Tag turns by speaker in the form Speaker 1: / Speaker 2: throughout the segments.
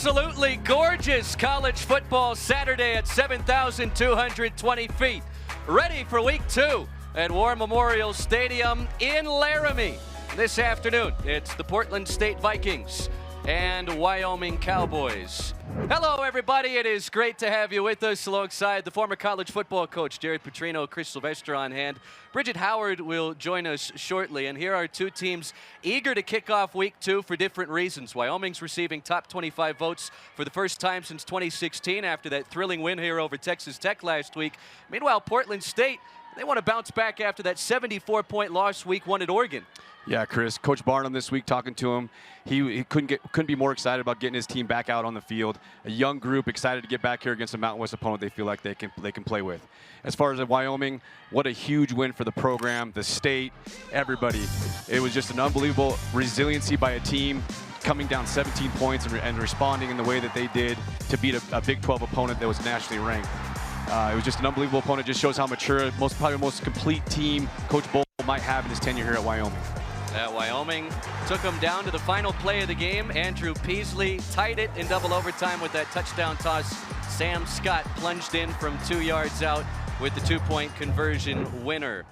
Speaker 1: Absolutely gorgeous college football Saturday at 7,220 feet. Ready for week 2 at War Memorial Stadium in Laramie. This afternoon, it's the Portland State Vikings and Wyoming Cowboys. Hello, everybody. It is great to have you with us alongside the former college football coach, Jared Petrino, Chris Sylvester on hand. Bridget Howard will join us shortly, and here are two teams eager to kick off week 2 for different reasons. Wyoming's receiving top 25 votes for the first time since 2016 after that thrilling win here over Texas Tech last week. Meanwhile, Portland State, they want to bounce back after that 74-point loss week 1 at Oregon.
Speaker 2: Yeah, Chris. Coach Barnum this week talking to him. He couldn't be more excited about getting his team back out on the field. A young group excited to get back here against a Mountain West opponent they feel like they can play with. As far as Wyoming, what a huge win for the program, the state, everybody. It was just an unbelievable resiliency by a team coming down 17 points and responding in the way that they did to beat a Big 12 opponent that was nationally ranked. It was just an unbelievable opponent. Just shows how mature, probably the most complete team Coach Bowl might have in his tenure here at Wyoming.
Speaker 1: Wyoming took them down to the final play of the game. Andrew Peasley tied it in double overtime with that touchdown toss. Sam Scott plunged in from 2 yards out with the 2-point conversion winner.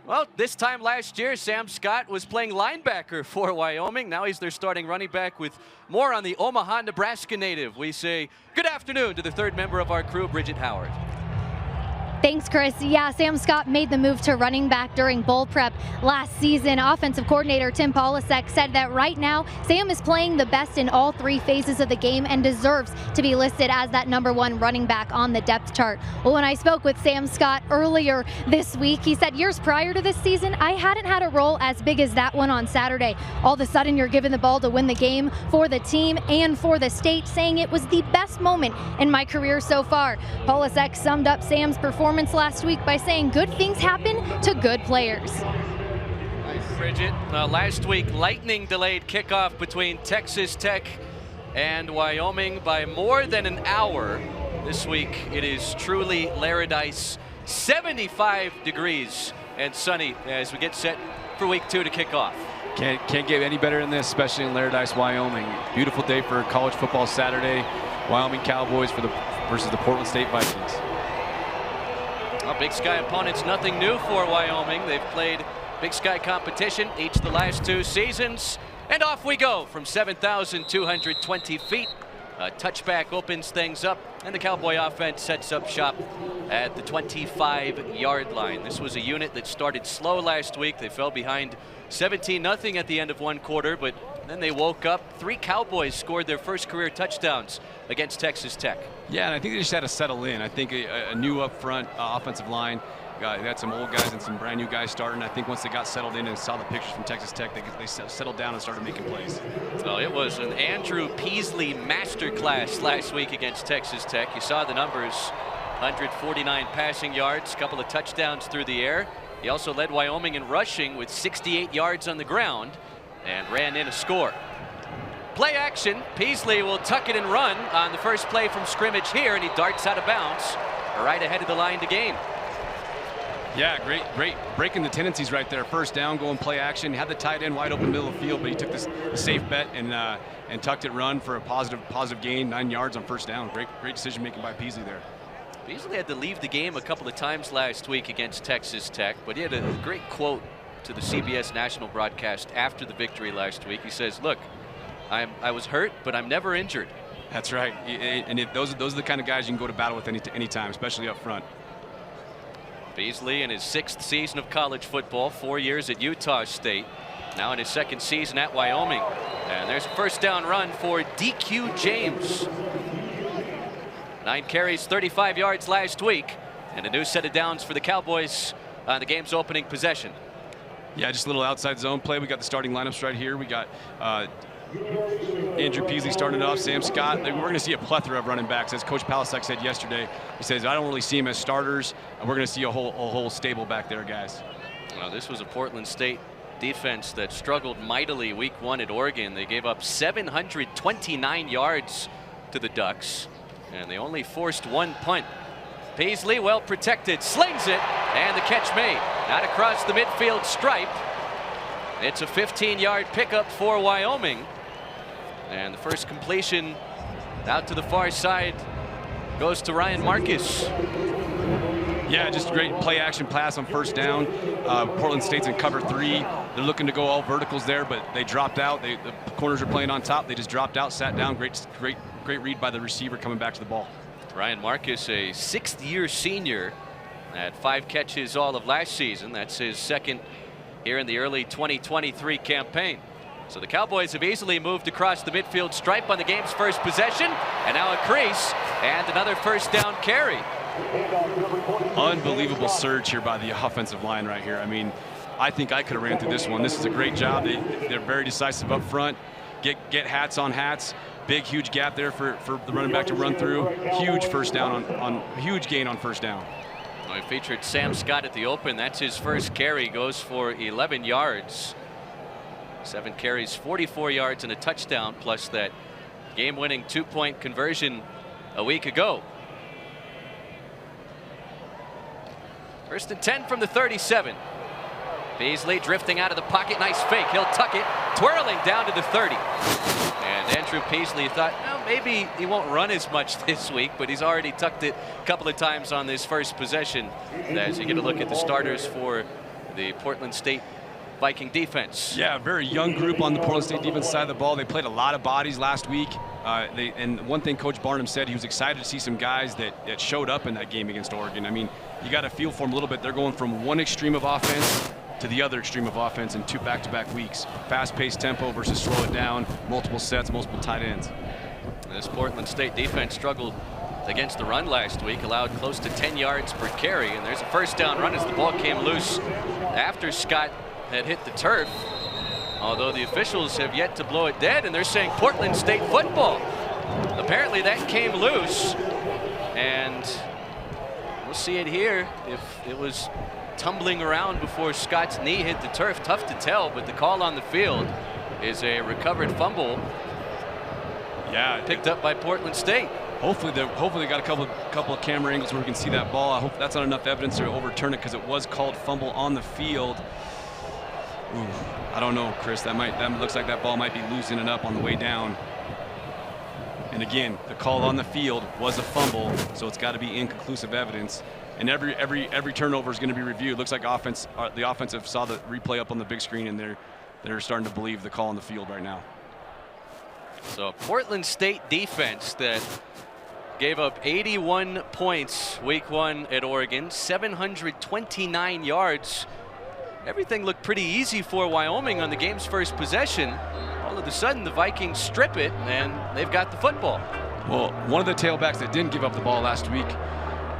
Speaker 1: Well, this time last year, Sam Scott was playing linebacker for Wyoming. Now he's their starting running back. With more on the Omaha, Nebraska native, we say good afternoon to the third member of our crew, Bridget Howard.
Speaker 3: Thanks, Chris. Yeah, Sam Scott made the move to running back during bowl prep last season. Offensive coordinator Tim Polasek said that right now, Sam is playing the best in all 3 phases of the game and deserves to be listed as that #1 running back on the depth chart. Well, when I spoke with Sam Scott earlier this week, he said years prior to this season, I hadn't had a role as big as that one on Saturday. All of a sudden, you're given the ball to win the game for the team and for the state, saying it was the best moment in my career so far. Polasek summed up Sam's performance last week by saying good things happen to good players.
Speaker 1: Bridget, last week lightning delayed kickoff between Texas Tech and Wyoming by more than an hour. This week it is truly Laradice, 75 degrees and sunny as we get set for week 2 to kick off.
Speaker 2: Can't get any better than this, especially in Laradice, Wyoming. Beautiful day for college football Saturday. Wyoming Cowboys versus the Portland State Vikings.
Speaker 1: Big Sky opponents, nothing new for Wyoming. They've played Big Sky competition each of the last 2 seasons. And off we go from 7,220 feet. A touchback opens things up, and the Cowboy offense sets up shop at the 25-yard line. This was a unit that started slow last week. They fell behind 17-0 at the end of 1 quarter, but then they woke up. 3 Cowboys scored their first career touchdowns against Texas Tech. Yeah, and I think they just had to settle in. I think a new up front offensive line. They had some old guys and some brand new guys starting. I think once they got settled in and saw the pictures from Texas Tech, they settled down and started making plays. Well, it was an Andrew Peasley masterclass last week against Texas Tech. You saw the numbers, 149 passing yards, a couple of touchdowns through the air. He also led Wyoming in rushing with 68 yards on the ground and ran in a score. Play action. Peasley will tuck it and run on the first play from scrimmage here, and he darts out of bounds right ahead of the line to gain.
Speaker 2: Yeah, great breaking the tendencies right there. First down, going play action. Had the tight end wide open middle of the field, but he took the safe bet and tucked it run for a positive gain, 9 yards on first down. Great decision making by Peasley there.
Speaker 1: Peasley had to leave the game a couple of times last week against Texas Tech, but he had a great quote to the CBS national broadcast after the victory last week. He says, "Look, I was hurt, but I'm never injured."
Speaker 2: That's right, and those are the kind of guys you can go to battle with any time, especially up front.
Speaker 1: Peasley in his 6th season of college football, 4 years at Utah State, now in his 2nd season at Wyoming. And there's a first down run for DQ James. 9 carries, 35 yards last week, and a new set of downs for the Cowboys on the game's opening possession.
Speaker 2: Yeah, just a little outside zone play. We got the starting lineups right here. We got Andrew Peasley starting it off, Sam Scott. We're going to see a plethora of running backs. As Coach Palasek said yesterday, he says, I don't really see them as starters. We're going to see a whole stable back there, guys.
Speaker 1: Well, this was a Portland State defense that struggled mightily week 1 at Oregon. They gave up 729 yards to the Ducks, and they only forced 1 punt. Peasley, well protected, slings it, and the catch made. Not across the midfield stripe. It's a 15-yard pickup for Wyoming. And the first completion Out to the far side goes to Ryan Marcus.
Speaker 2: Yeah, just great play action pass on first down. Portland State's in cover 3. They're looking to go all verticals there, but they dropped out. The corners are playing on top. They just dropped out, sat down. Great read by the receiver coming back to the ball.
Speaker 1: Ryan Marcus, a 6th-year senior, had 5 catches all of last season. That's his 2nd here in the early 2023 campaign. So the Cowboys have easily moved across the midfield stripe on the game's first possession, and now a crease and another first down carry.
Speaker 2: Unbelievable surge here by the offensive line right here. I mean, I think I could have ran through this one. This is a great job. They're very decisive up front. Get hats on hats. Big, huge gap there for the running back to run through. Huge first down huge gain on first down.
Speaker 1: I featured Sam Scott at the open. That's his first carry. Goes for 11 yards. 7 carries, 44 yards and a touchdown, plus that game-winning 2-point conversion a week ago. 1st and 10 from the 37. Beasley drifting out of the pocket. Nice fake. He'll tuck it, twirling down to the 30. And Andrew Peasley thought, well, maybe he won't run as much this week, but he's already tucked it a couple of times on this first possession. As you get a look at the starters for the Portland State Viking defense.
Speaker 2: Yeah, a very young group on the Portland State defense side of the ball. They played a lot of bodies last week. And one thing Coach Barnum said, he was excited to see some guys that showed up in that game against Oregon. I mean, you got to feel for them a little bit. They're going from one extreme of offense to the other extreme of offense in 2 back-to-back weeks. Fast-paced tempo versus slow it down, multiple sets, multiple tight ends.
Speaker 1: This Portland State defense struggled against the run last week, allowed close to 10 yards per carry, and there's a first down run as the ball came loose after Scott had hit the turf, although the officials have yet to blow it dead, and they're saying Portland State football. Apparently that came loose, and we'll see it here. If it was tumbling around before Scott's knee hit the turf, tough to tell, but the call on the field is a recovered fumble. Yeah, picked up by Portland State.
Speaker 2: Hopefully they got a couple of camera angles where we can see that ball. I hope that's not enough evidence to overturn it, because it was called fumble on the field. Ooh, I don't know, Chris. That looks like that ball might be loosening up on the way down. And again, the call on the field was a fumble, so it's got to be inconclusive evidence. And every turnover is going to be reviewed. Looks like the offensive saw the replay up on the big screen, and they're starting to believe the call on the field right now.
Speaker 1: So Portland State defense that gave up 81 points week 1 at Oregon, 729 yards. Everything looked pretty easy for Wyoming on the game's first possession. All of a sudden, the Vikings strip it, and they've got the football.
Speaker 2: Well, one of the tailbacks that didn't give up the ball last week,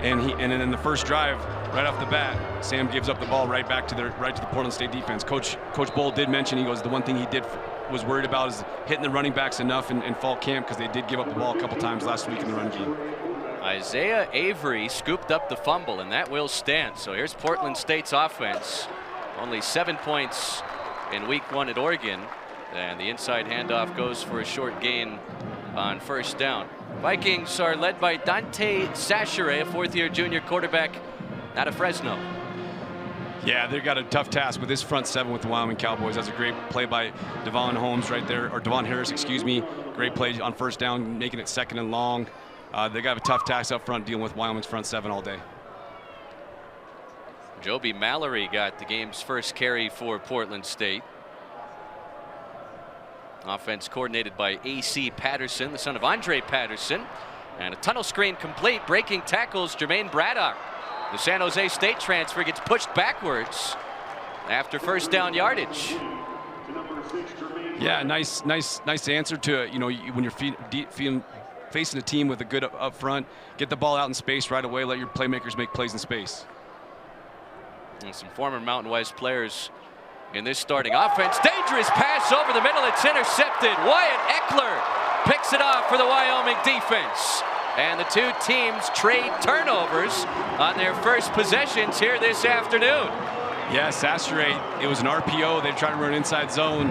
Speaker 2: and then in the first drive, right off the bat, Sam gives up the ball right to the Portland State defense. Coach Bohl did mention, he goes, the one thing he was worried about is hitting the running backs enough in fall camp, because they did give up the ball a couple times last week in the run game.
Speaker 1: Isaiah Avery scooped up the fumble, and that will stand. So here's Portland State's offense. Only 7 points in week 1 at Oregon, and the inside handoff goes for a short gain on first down. Vikings are led by Dante Sachere, a 4th-year junior quarterback out of Fresno.
Speaker 2: Yeah, they've got a tough task with this front 7 with the Wyoming Cowboys. That's a great play by Devon Harris, excuse me. Great play on first down, making it 2nd and long. They got a tough task up front dealing with Wyoming's front 7 all day.
Speaker 1: Joby Mallory got the game's first carry for Portland State. Offense coordinated by A.C. Patterson, the son of Andre Patterson. And a tunnel screen complete, breaking tackles Jermaine Braddock. The San Jose State transfer gets pushed backwards after first down yardage.
Speaker 2: Yeah, nice answer to, when you're facing a team with a good up front, get the ball out in space right away, let your playmakers make plays in space.
Speaker 1: And some former Mountain West players in this starting offense. Dangerous pass over the middle. It's intercepted. Wyatt Eckler picks it off for the Wyoming defense. And the 2 teams trade turnovers on their first possessions here this afternoon.
Speaker 2: Yeah, Sachere, it was an RPO. They tried to run inside zone.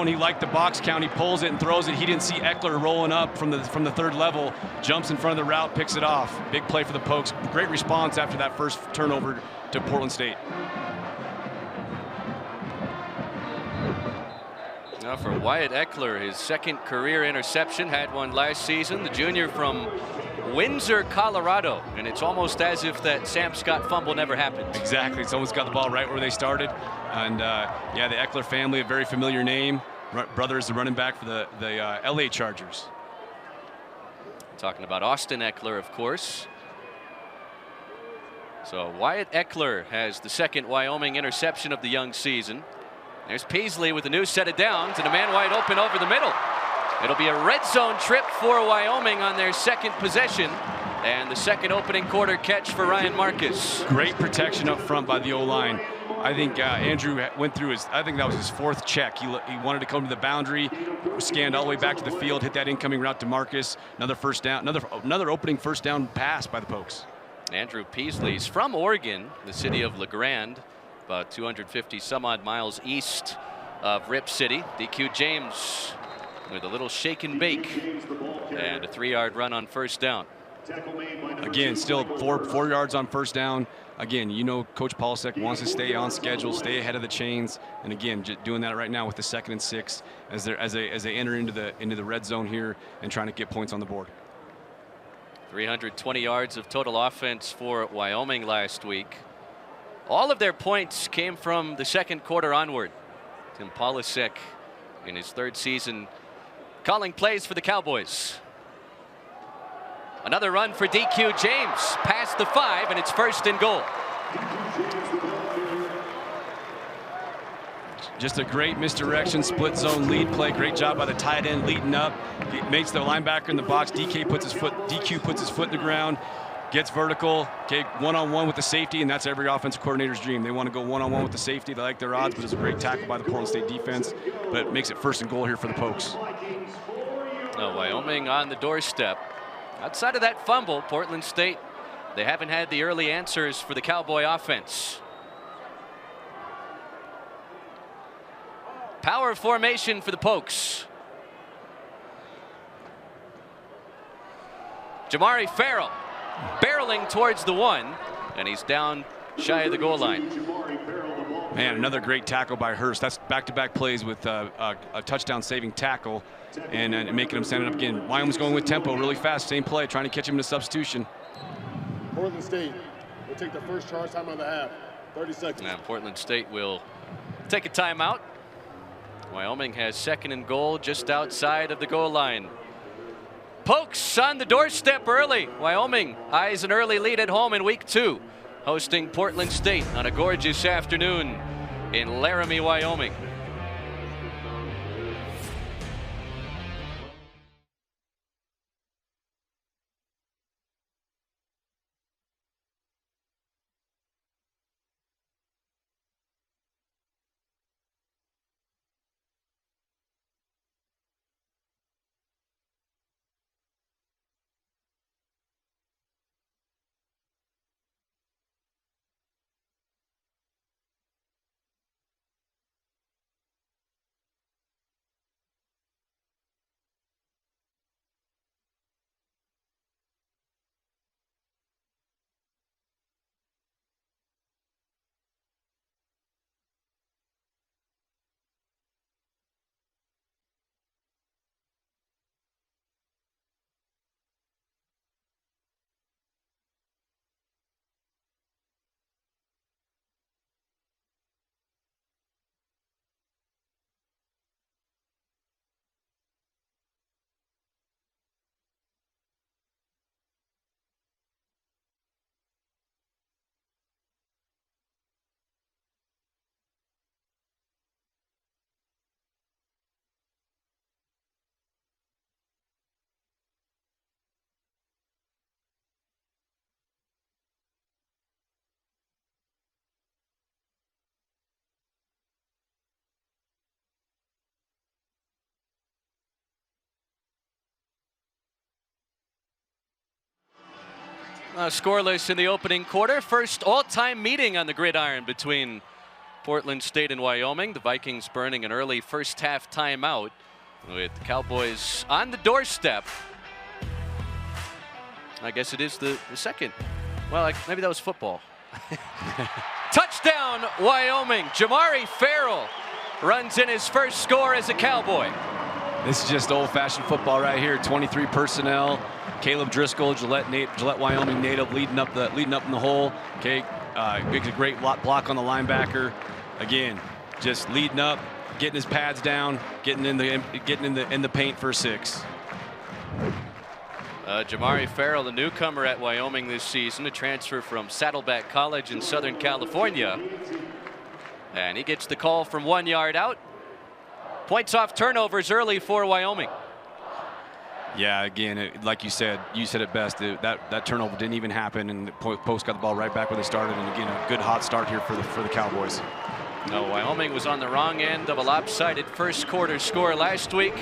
Speaker 2: He liked the box count. He pulls it and throws it. He didn't see Eckler rolling up from the 3rd level. Jumps in front of the route, picks it off. Big play for the Pokes. Great response after that first turnover to Portland State.
Speaker 1: Now for Wyatt Eckler, his second career interception, had one last season. The junior from Windsor, Colorado, and it's almost as if that Sam Scott fumble never happened.
Speaker 2: Exactly. Someone's got the ball right where they started. And yeah, the Eckler family, a very familiar name. Brother is the running back for the LA Chargers.
Speaker 1: Talking about Austin Eckler, of course. So Wyatt Eckler has the second Wyoming interception of the young season. There's Peasley with a new set of downs and a man wide open over the middle. It'll be a red zone trip for Wyoming on their second possession, and the second opening quarter catch for Ryan Marcus.
Speaker 2: Great protection up front by the O-line. I think Andrew went through I think that was his fourth check. He wanted to come to the boundary, scanned all the way back to the field, hit that incoming route to Marcus. Another first down, another opening first down pass by the Pokes.
Speaker 1: Andrew Peasley's from Oregon, the city of La Grande, about 250 some odd miles east of Rip City. DQ James with a little shake and bake and a 3-yard run on first down.
Speaker 2: Again, still four yards on first down. Again, you know, Coach Paulsek wants to stay on schedule, stay ahead of the chains, and again, just doing that right now with the 2nd and 6 as they enter into the red zone here and trying to get points on the board.
Speaker 1: 320 yards of total offense for Wyoming last week. All of their points came from the second quarter onward. Tim Paulsek in his 3rd season calling plays for the Cowboys. Another run for DQ James past the 5, and it's 1st and goal.
Speaker 2: Just a great misdirection, split zone lead play. Great job by the tight end leading up. He makes the linebacker in the box. DQ puts his foot in the ground, gets vertical. Okay, one-on-one with the safety, and that's every offensive coordinator's dream. They want to go one-on-one with the safety. They like their odds, but it's a great tackle by the Portland State defense. But it makes it 1st and goal here for the Pokes.
Speaker 1: Now Wyoming on the doorstep. Outside of that fumble, Portland State, they haven't had the early answers for the Cowboy offense. Power formation for the Pokes. Jamari Farrell barreling towards the 1, and he's down shy of the goal line.
Speaker 2: Man, another great tackle by Hurst. That's back-to-back plays with a touchdown-saving tackle and making him send it up again. Wyoming's going with tempo really fast. Same play, trying to catch him in a substitution.
Speaker 4: Portland State will take the first charge time of the half. 30 seconds.
Speaker 1: Now Portland State will take a timeout. Wyoming has 2nd and goal just outside of the goal line. Pokes on the doorstep early. Wyoming eyes an early lead at home in week 2, hosting Portland State on a gorgeous afternoon in Laramie, Wyoming. Scoreless in the opening quarter. First all-time meeting on the gridiron between Portland State and Wyoming. The Vikings burning an early first half timeout with the Cowboys on the doorstep. I guess it is the second. Well, maybe that was football. Touchdown, Wyoming. Jamari Farrell runs in his first score as a Cowboy.
Speaker 2: This is just old-fashioned football right here. 23 personnel. Caleb Driscoll, Gillette, Wyoming native, leading up in the hole. Okay, makes a great block on the linebacker. Again, just leading up, getting his pads down, getting in the paint for a 6.
Speaker 1: Jamari Farrell, the newcomer at Wyoming this season, a transfer from Saddleback College in Southern California. And he gets the call from 1 yard out. Points off turnovers early for Wyoming.
Speaker 2: Yeah, again, like you said it best. That turnover didn't even happen, and the Post got the ball right back where they started. And again, a good hot start here for the Cowboys.
Speaker 1: No, Wyoming was on the wrong end of a lopsided first quarter score last week.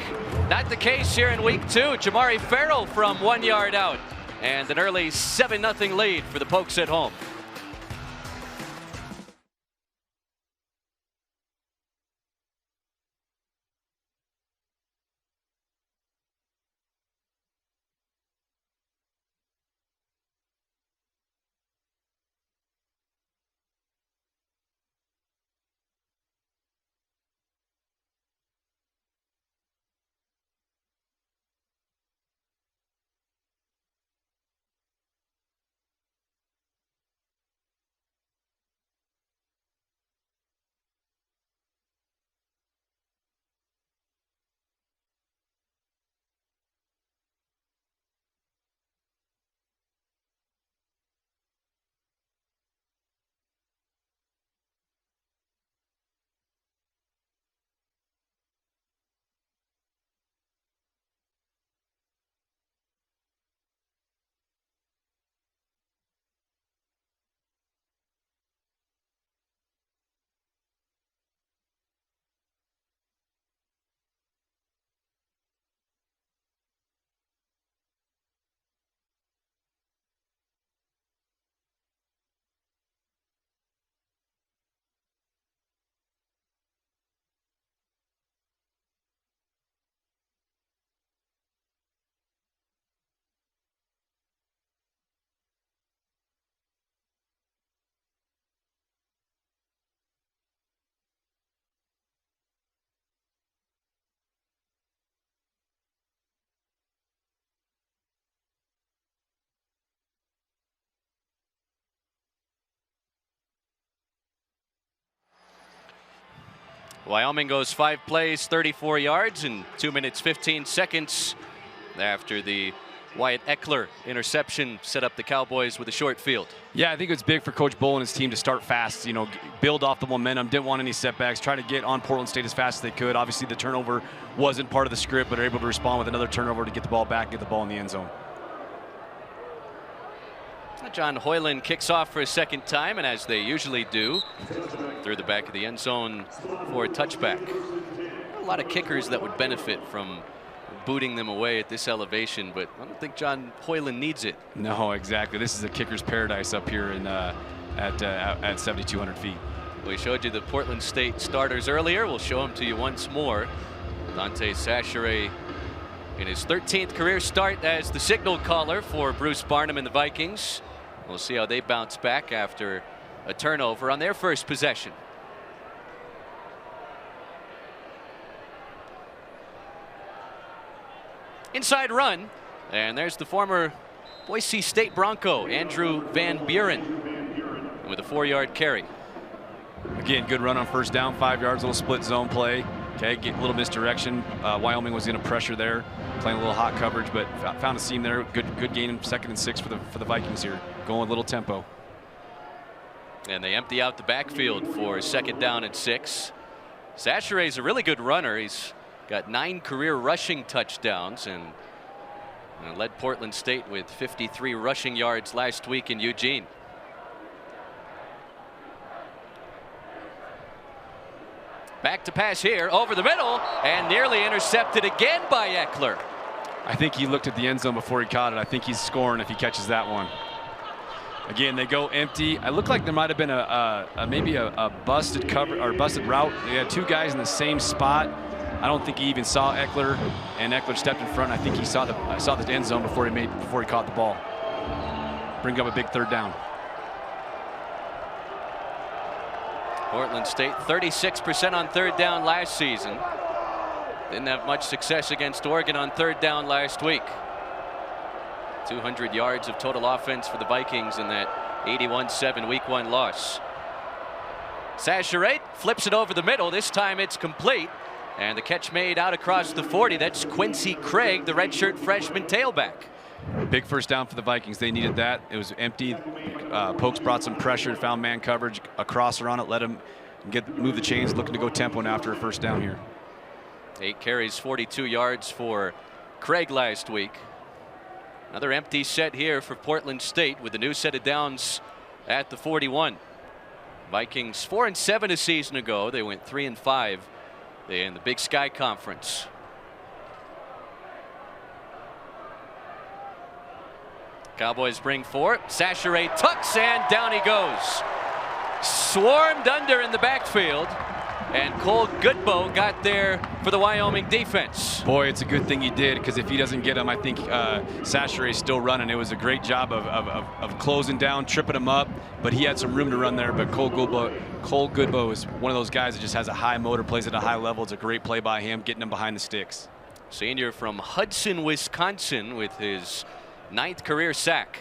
Speaker 1: Not the case here in week 2. Jamari Farrell from 1 yard out, and an early 7-0 lead for the Pokes at home. Wyoming goes 5 plays, 34 yards in 2 minutes, 15 seconds after the Wyatt Eckler interception set up the Cowboys with a short field.
Speaker 2: Yeah, I think it's big for Coach Bull and his team to start fast, build off the momentum, didn't want any setbacks, try to get on Portland State as fast as they could. Obviously, the turnover wasn't part of the script, but they're able to respond with another turnover to get the ball back, get the ball in the end zone.
Speaker 1: John Hoyland kicks off for a second time, and as they usually do, through the back of the end zone for a touchback. A lot of kickers that would benefit from booting them away at this elevation, but I don't think John Hoyland needs it.
Speaker 2: No, exactly. This is a kicker's paradise up here at 7,200 feet.
Speaker 1: We showed you the Portland State starters earlier. We'll show them to you once more. Dante Sachere in his 13th career start as the signal caller for Bruce Barnum and the Vikings. We'll see how they bounce back after a turnover on their first possession. Inside run, and there's the former Boise State Bronco, Andrew Van Buren, with a 4-yard carry.
Speaker 2: Again, good run on first down, 5 yards, little split zone play. Okay, get a little misdirection. Wyoming was going to pressure there, playing a little hot coverage, but found a seam there. Good gain in 2nd and 6 for the Vikings here, going a little tempo.
Speaker 1: And they empty out the backfield for 2nd down and 6. Sachere's a really good runner. He's got 9 career rushing touchdowns and led Portland State with 53 rushing yards last week in Eugene. Back to pass here over the middle and nearly intercepted again by Eckler.
Speaker 2: I think he looked at the end zone before he caught it. I think he's scoring if he catches that one. Again, they go empty. I look like there might have been maybe a busted cover or busted route. They had 2 guys in the same spot. I don't think he even saw Eckler, and Eckler stepped in front. I think he saw the end zone before he caught the ball. Bring up a big 3rd down.
Speaker 1: Portland State 36% on third down last season. Didn't have much success against Oregon on third down last week. 200 yards of total offense for the Vikings in that 81-7 week 1 loss. Sachere flips it over the middle. This time it's complete. And the catch made out across the 40. That's Quincy Craig, the redshirt freshman tailback.
Speaker 2: Big first down for the Vikings. They needed that. It was empty. Pokes brought some pressure, found man coverage, a crosser on it, let him move the chains, looking to go tempo after a first down here.
Speaker 1: 8 carries, 42 yards for Craig last week. Another empty set here for Portland State with a new set of downs at the 41. Vikings 4-7 a season ago. They went 3-5 in the Big Sky Conference. Cowboys bring 4. Sachere tucks and down he goes. Swarmed under in the backfield. And Cole Goodboe got there for the Wyoming defense.
Speaker 2: Boy, it's a good thing he did, because if he doesn't get him, I think Sachere's still running. It was a great job of closing down, tripping him up, but he had some room to run there. But Cole Goodboe is one of those guys that just has a high motor, plays at a high level. It's a great play by him, getting him behind the sticks.
Speaker 1: Senior from Hudson, Wisconsin, with his 9th career sack.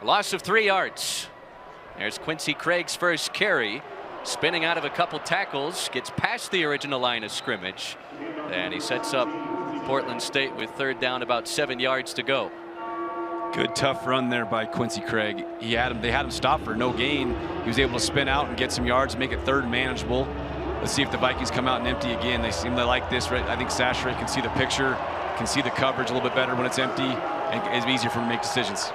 Speaker 1: Loss of 3 yards. There's Quincy Craig's first carry. Spinning out of a couple tackles. Gets past the original line of scrimmage. And he sets up Portland State with third down, about 7 yards to go.
Speaker 2: Good tough run there by Quincy Craig. They had him stopped for no gain. He was able to spin out and get some yards, make it third and manageable. Let's see if the Vikings come out and empty again. They seem to like this. Right? I think Sachere can see the picture, can see the coverage a little bit better when it's empty, and it's easier for him to make decisions.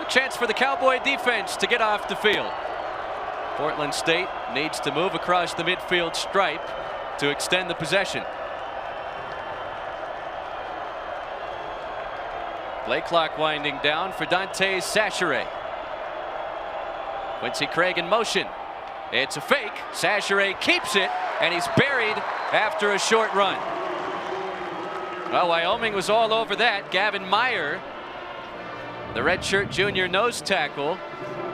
Speaker 1: Chance for the Cowboy defense to get off the field. Portland State needs to move across the midfield stripe to extend the possession. Play clock winding down for Dante Sachere. Quincy Craig in motion. It's a fake. Sachere keeps it, and he's buried after a short run. Well, Wyoming was all over that. Gavin Meyer, the redshirt junior nose tackle,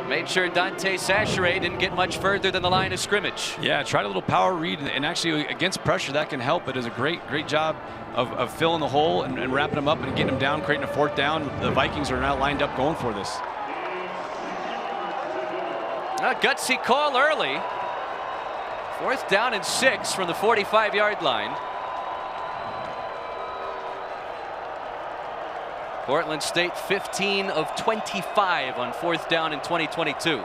Speaker 1: made sure Dante Sachere didn't get much further than the line of scrimmage.
Speaker 2: Yeah, tried a little power read, and actually against pressure that can help. It is a great job of filling the hole and wrapping him up and getting him down, creating a fourth down. The Vikings are now lined up going for this.
Speaker 1: A gutsy call early. 4th down and 6 from the 45-yard line. Portland State 15 of 25 on 4th down in 2022.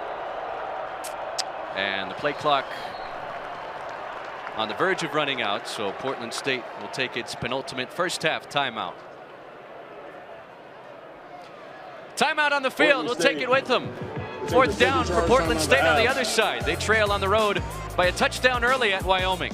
Speaker 1: And the play clock on the verge of running out, so Portland State will take its penultimate first half timeout. Timeout on the field. We'll take it with them. 4th down for Portland State on the other side. They trail on the road by a touchdown early at Wyoming.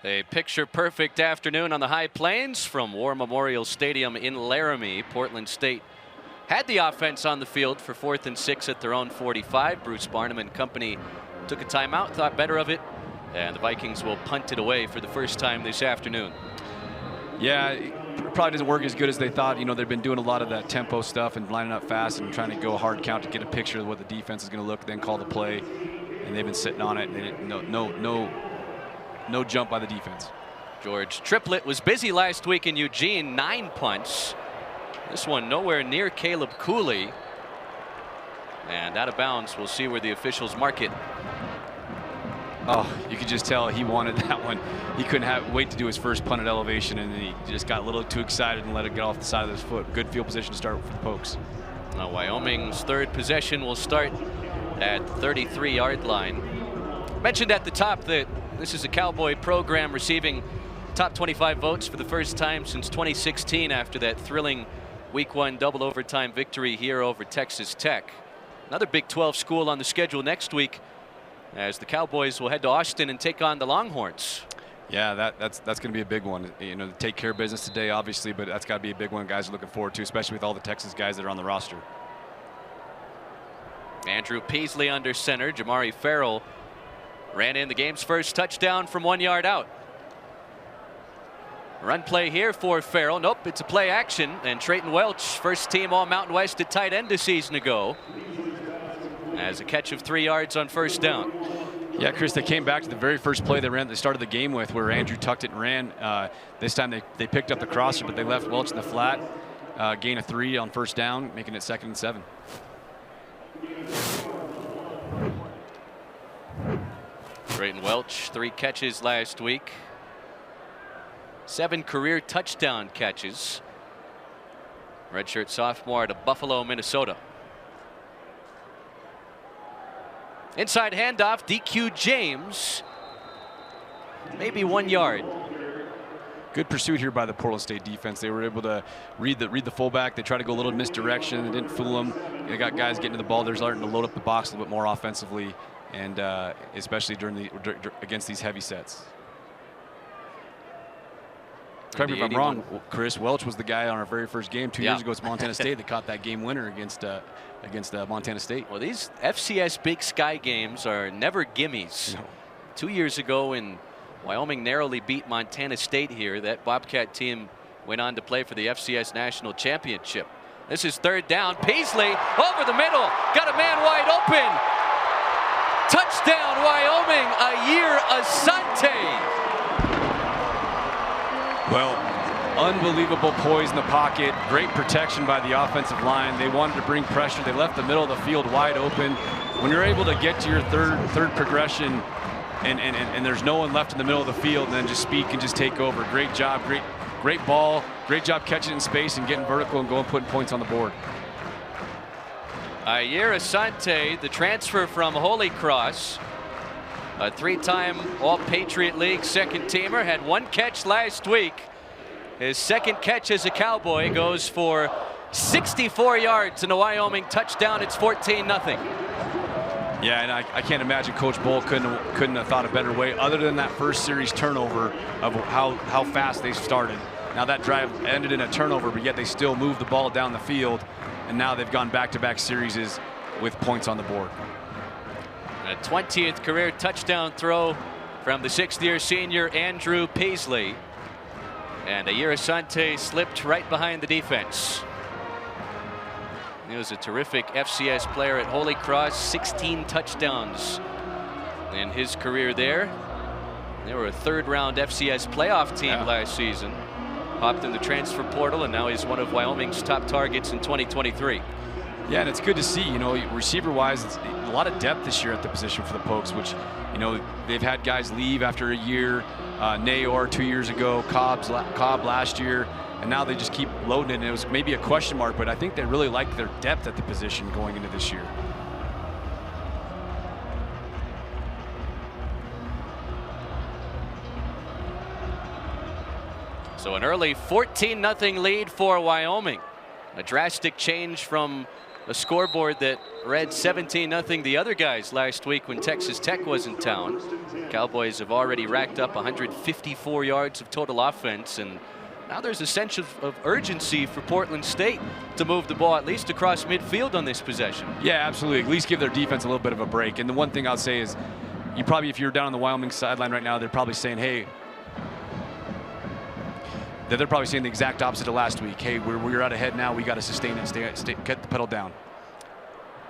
Speaker 1: A picture-perfect afternoon on the high plains from War Memorial Stadium in Laramie. Portland State had the offense on the field for 4th and 6 at their own 45. Bruce Barnum and company took a timeout, thought better of it, and the Vikings will punt it away for the first time this afternoon.
Speaker 2: Yeah, it probably doesn't work as good as they thought. You know, they've been doing a lot of that tempo stuff and lining up fast and trying to go hard count to get a picture of what the defense is going to look, then call the play. And they've been sitting on it, and no jump by the defense.
Speaker 1: George Triplett was busy last week in Eugene, 9 punts. This one nowhere near Caleb Cooley. And out of bounds. We'll see where the officials mark it.
Speaker 2: Oh, you could just tell he wanted that one. He couldn't wait to do his first punt at elevation, and he just got a little too excited and let it get off the side of his foot. Good field position to start for the Pokes.
Speaker 1: Now Wyoming's third possession will start at the 33-yard line. Mentioned at the top that this is a Cowboy program receiving top 25 votes for the first time since 2016 after that thrilling Week 1 double overtime victory here over Texas Tech. Another Big 12 school on the schedule next week as the Cowboys will head to Austin and take on the Longhorns.
Speaker 2: Yeah, that's going to be a big one. You know, take care of business today, obviously, but that's got to be a big one guys are looking forward to, especially with all the Texas guys that are on the roster.
Speaker 1: Andrew Peasley under center. Jamari Farrell ran in the game's first touchdown from 1 yard out. Run play here for Farrell. Nope, it's a play action. And Trayton Welch, first team All Mountain West at tight end a season ago, as a catch of 3 yards on first down.
Speaker 2: Yeah, Chris, they came back to the very first play they started the game with, where Andrew tucked it and ran. This time they picked up the crosser, but they left Welch in the flat. Gain of 3 on first down, making it 2nd and 7.
Speaker 1: Trayton Welch, 3 catches last week. 7 career touchdown catches. Redshirt sophomore out of Buffalo, Minnesota. Inside handoff, DQ James. Maybe 1 yard.
Speaker 2: Good pursuit here by the Portland State defense. They were able to read the fullback. They tried to go a little misdirection. They didn't fool him. They got guys getting to the ball. They're starting to load up the box a little bit more offensively, and especially against these heavy sets. Correct me if I'm wrong, Chris. Welch was the guy on our very first game 2 years ago at Montana State that caught that game winner against Montana State.
Speaker 1: Well, these FCS Big Sky games are never gimmies. No. 2 years ago, when Wyoming narrowly beat Montana State here, that Bobcat team went on to play for the FCS National Championship. This is 3rd down. Paisley over the middle, got a man wide open. Touchdown, Wyoming. Ayer Asante.
Speaker 2: Well, unbelievable poise in the pocket. Great protection by the offensive line. They wanted to bring pressure. They left the middle of the field wide open. When you're able to get to your third progression and there's no one left in the middle of the field, and then just speed can just take over. Great job, great ball. Great job catching it in space and getting vertical and going putting points on the board.
Speaker 1: Ayer Asante, the transfer from Holy Cross, a 3-time All-Patriot League second teamer, had 1 catch last week. His 2nd catch as a Cowboy goes for 64 yards and a Wyoming touchdown. It's 14-0.
Speaker 2: Yeah, and I can't imagine Coach Bull couldn't have thought a better way, other than that first series turnover of how fast they started. Now that drive ended in a turnover, but yet they still moved the ball down the field, and now they've gone back-to-back series with points on the board.
Speaker 1: A 20th career touchdown throw from the 6th-year senior Andrew Paisley. And Ayer Asante slipped right behind the defense. He was a terrific FCS player at Holy Cross, 16 touchdowns in his career there. They were a 3rd-round FCS playoff team last season. Hopped in the transfer portal, and now he's one of Wyoming's top targets in 2023.
Speaker 2: Yeah, and it's good to see, you know, receiver-wise, it's a lot of depth this year at the position for the Pokes, which, you know, they've had guys leave after a year. Nayor 2 years ago, Cobb last year, and now they just keep loading it. And it was maybe a question mark, but I think they really like their depth at the position going into this year. So
Speaker 1: an early 14-0 lead for Wyoming. A drastic change from A scoreboard that read 17-0 the other guys last week when Texas Tech was in town. Cowboys have already racked up 154 yards of total offense, and now there's a sense of urgency for Portland State to move the ball at least across midfield on this possession.
Speaker 2: Yeah, absolutely. At least give their defense a little bit of a break. And the one thing I'll say is, you probably, if you're down on the Wyoming sideline right now, they're probably saying, hey, they're probably saying the exact opposite of last week. Hey, we're out ahead now. We got to sustain it, get the pedal down.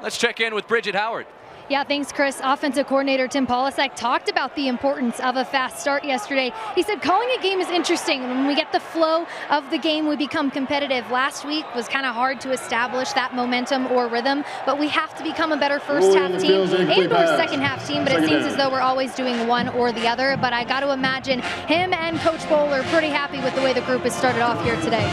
Speaker 1: Let's check in with Bridget Howard.
Speaker 3: Yeah, thanks, Chris. Offensive coordinator Tim Polasek talked about the importance of a fast start yesterday. He said calling a game is interesting. When we get the flow of the game, we become competitive. Last week was kind of hard to establish that momentum or rhythm, but we have to become a better first-half team and or second-half team, but it seems as though we're always doing one or the other. But I got to imagine him and Coach Bowl are pretty happy with the way the group has started off here today.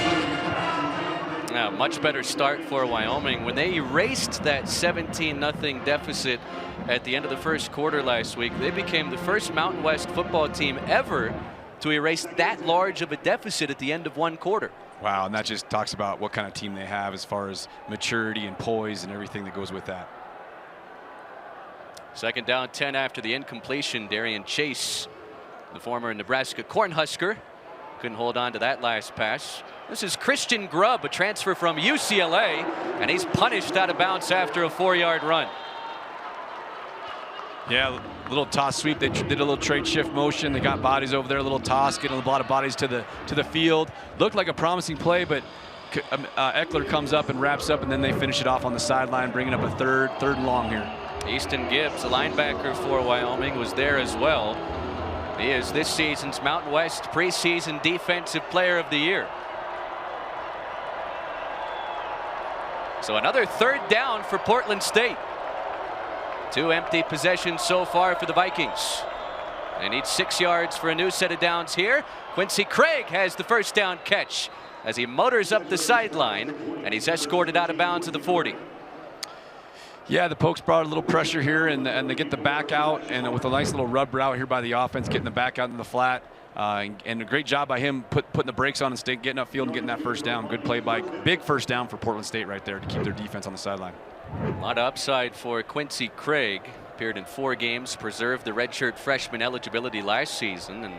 Speaker 1: Yeah, much better start for Wyoming. When they erased that 17-0 deficit at the end of the first quarter last week, they became the first Mountain West football team ever to erase that large of a deficit at the end of one quarter.
Speaker 2: Wow, and that just talks about what kind of team they have as far as maturity and poise and everything that goes with that.
Speaker 1: Second down, 10 after the incompletion. Darian Chase, the former Nebraska Cornhusker, couldn't hold on to that last pass. This is Christian Grubb, a transfer from UCLA, and he's punished out of bounds after a 4-yard run.
Speaker 2: Yeah, little toss sweep. They did a little trade shift motion. They got bodies over there, a little toss, getting a lot of bodies to the field. Looked like a promising play, but Eckler comes up and wraps up, and then they finish it off on the sideline, bringing up a third and long here.
Speaker 1: Easton Gibbs, a linebacker for Wyoming, was there as well. He is this season's Mountain West preseason Defensive Player of the Year. So another third down for Portland State. 2 empty possessions so far for the Vikings. They need 6 yards for a new set of downs here. Quincy Craig has the first down catch as he motors up the sideline, and he's escorted out of bounds at the 40.
Speaker 2: Yeah, the Pokes brought a little pressure here, and they get the back out, and with a nice little rub route here by the offense, getting the back out in the flat. And a great job by him putting the brakes on and getting upfield and getting that first down. Good play by, big first down for Portland State right there to keep their defense on the sideline.
Speaker 1: A lot of upside for Quincy Craig. Appeared in 4 games, preserved the redshirt freshman eligibility last season, and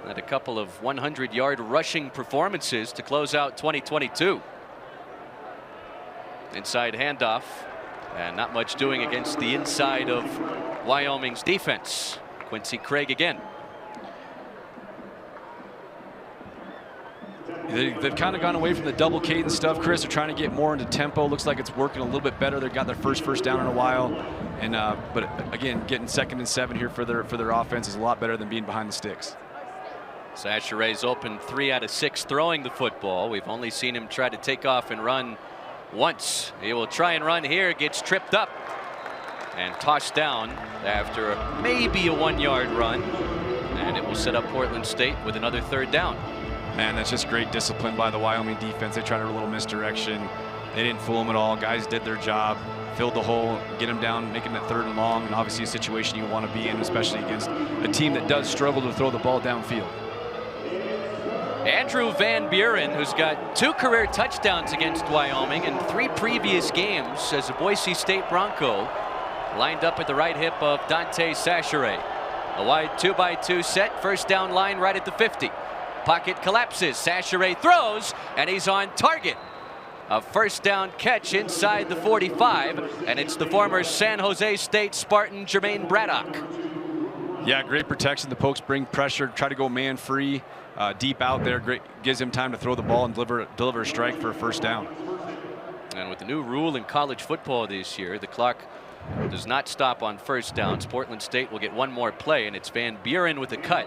Speaker 1: had a couple of 100-yard rushing performances to close out 2022. Inside handoff, and not much doing against the inside of Wyoming's defense. Quincy Craig again.
Speaker 2: They've kind of gone away from the double cadence stuff, Chris. They're trying to get more into tempo. Looks like it's working a little bit better. They've got their first down in a while. And but again, getting 2nd and 7 here for their offense is a lot better than being behind the sticks.
Speaker 1: Sasheray's open 3 out of 6 throwing the football. We've only seen him try to take off and run once. He will try and run here, gets tripped up and tossed down after maybe a 1-yard run. And it will set up Portland State with another 3rd down.
Speaker 2: Man, that's just great discipline by the Wyoming defense. They tried a little misdirection. They didn't fool them at all. Guys did their job, filled the hole, get them down, making it 3rd and long, and obviously a situation you want to be in, especially against a team that does struggle to throw the ball downfield.
Speaker 1: Andrew Van Buren, who's got 2 career touchdowns against Wyoming in 3 previous games as a Boise State Bronco, lined up at the right hip of Dante Sasheray. A wide 2-by-2 set, first down line right at the 50. Pocket collapses, Sasheray throws, and he's on target. A first down catch inside the 45, and it's the former San Jose State Spartan Jermaine Braddock.
Speaker 2: Yeah, great protection. The Pokes bring pressure, try to go man free, deep out there. Great, gives him time to throw the ball and deliver a strike for a first down.
Speaker 1: And with the new rule in college football this year, the clock does not stop on first downs. Portland State will get 1 more play, and it's Van Buren with the cut.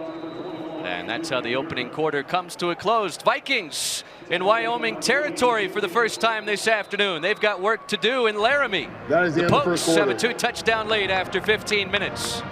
Speaker 1: And that's how the opening quarter comes to a close. Vikings in Wyoming territory for the first time this afternoon. They've got work to do in Laramie.
Speaker 4: That is the end of the first
Speaker 1: Pokes have a
Speaker 4: quarter.
Speaker 1: 2-touchdown lead after 15 minutes.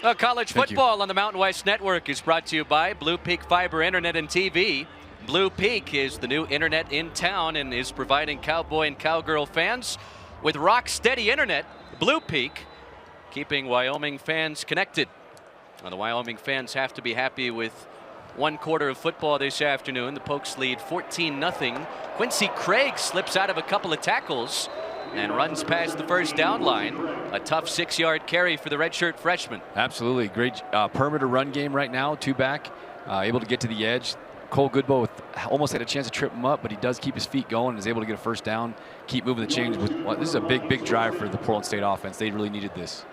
Speaker 1: Well, college football on the Mountain West Network is brought to you by Blue Peak Fiber Internet and TV. Blue Peak is the new internet in town and is providing Cowboy and Cowgirl fans with rock-steady internet. Blue Peak, keeping Wyoming fans connected. Well, the Wyoming fans have to be happy with one quarter of football this afternoon. The Pokes lead 14-0. Quincy Craig slips out of a couple of tackles and runs past the first down line. A tough 6-yard carry for the redshirt freshman.
Speaker 2: Absolutely. Great perimeter run game right now. Two back, able to get to the edge. Cole Goodbow almost had a chance to trip him up, but he does keep his feet going and is able to get a first down, keep moving the chains. Well, this is a big drive for the Portland State offense. They really needed this.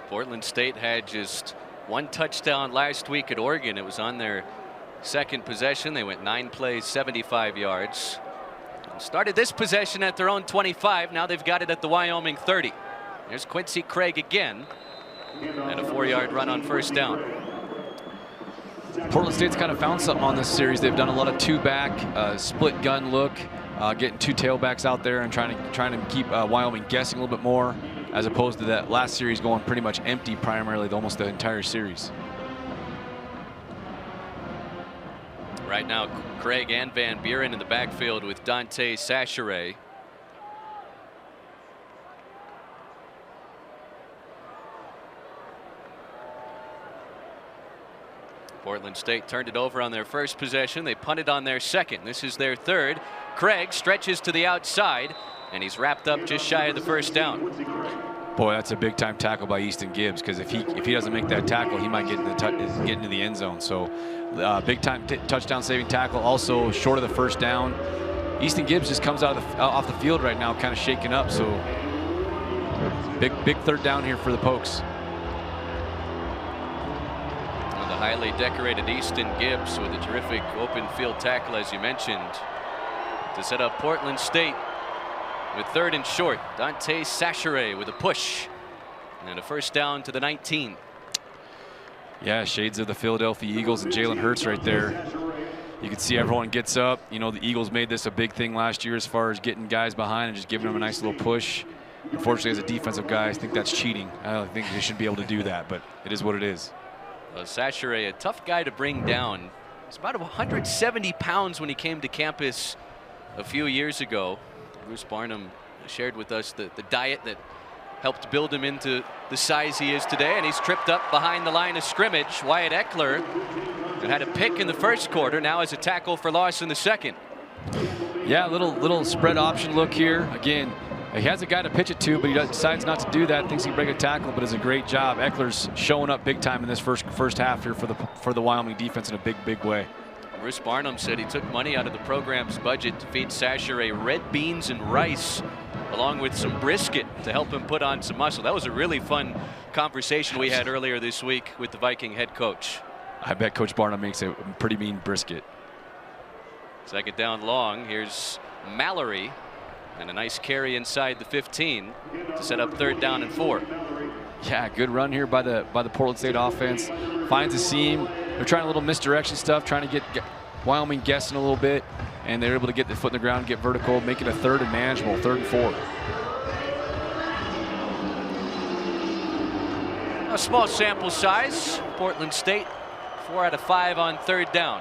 Speaker 1: Portland State had just one touchdown last week at Oregon. It was on their second possession. They went 9 plays, 75 yards. Started this possession at their own 25. Now they've got it at the Wyoming 30. There's Quincy Craig again. And a 4-yard run on first down.
Speaker 2: Portland State's kind of found something on this series. They've done a lot of two-back, split gun look, getting two tailbacks out there and trying to keep Wyoming guessing a little bit more, as opposed to that last series going pretty much empty primarily almost the entire series.
Speaker 1: Right now, Craig and Van Buren in the backfield with Dante Sacheret. Portland State turned it over on their first possession. They punted on their second. This is their third. Craig stretches to the outside, and he's wrapped up just shy of the first down.
Speaker 2: Boy, that's a big-time tackle by Easton Gibbs, because if he doesn't make that tackle, he might get into the end zone. So big-time touchdown saving tackle. Also short of the first down. Easton Gibbs just comes off the field right now, kind of shaken up. So big third down here for the Pokes.
Speaker 1: The highly decorated Easton Gibbs with a terrific open field tackle, as you mentioned, to set up Portland State with third and short. Dante Sacheret with a push and a first down to the 19.
Speaker 2: Yeah, shades of the Philadelphia Eagles and Jalen Hurts right there. You can see everyone gets up. You know, the Eagles made this a big thing last year as far as getting guys behind and just giving them a nice little push. Unfortunately, as a defensive guy, I think that's cheating. I don't think they should be able to do that, but it is what it is.
Speaker 1: Sacheret, a tough guy to bring down. He's about 170 pounds when he came to campus a few years ago. Bruce Barnum shared with us the diet that helped build him into the size he is today, and he's tripped up behind the line of scrimmage. Wyatt Eckler, who had a pick in the first quarter, now has a tackle for loss in the second.
Speaker 2: Yeah, little spread option look here. Again, he has a guy to pitch it to, but he decides not to do that. Thinks he can break a tackle, but it's a great job. Eckler's showing up big time in this first half here for the Wyoming defense in a big way.
Speaker 1: Bruce Barnum said he took money out of the program's budget to feed Sacheret red beans and rice, along with some brisket to help him put on some muscle. That was a really fun conversation we had earlier this week with the Viking head coach.
Speaker 2: I bet Coach Barnum makes a pretty mean brisket.
Speaker 1: Second down long. Here's Mallory. And a nice carry inside the 15 to set up third down and 4.
Speaker 2: Yeah, good run here by the Portland State offense. Finds a seam. They're trying a little misdirection stuff, trying to get Wyoming guessing a little bit, and they're able to get the foot in the ground, get vertical, make it a third and manageable, 3rd and 4.
Speaker 1: A small sample size. Portland State 4 out of 5 on third down.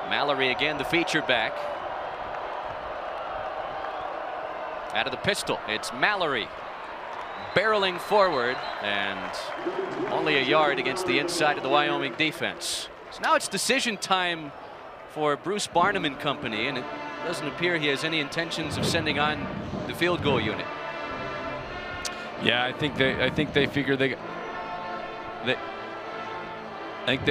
Speaker 1: Mallory again, the featured back. Out of the pistol, it's Mallory barreling forward, and only a yard against the inside of the Wyoming defense. So now it's decision time for Bruce Barnum and company, and it doesn't appear he has any intentions of sending on the field goal unit.
Speaker 2: Yeah, I think they figure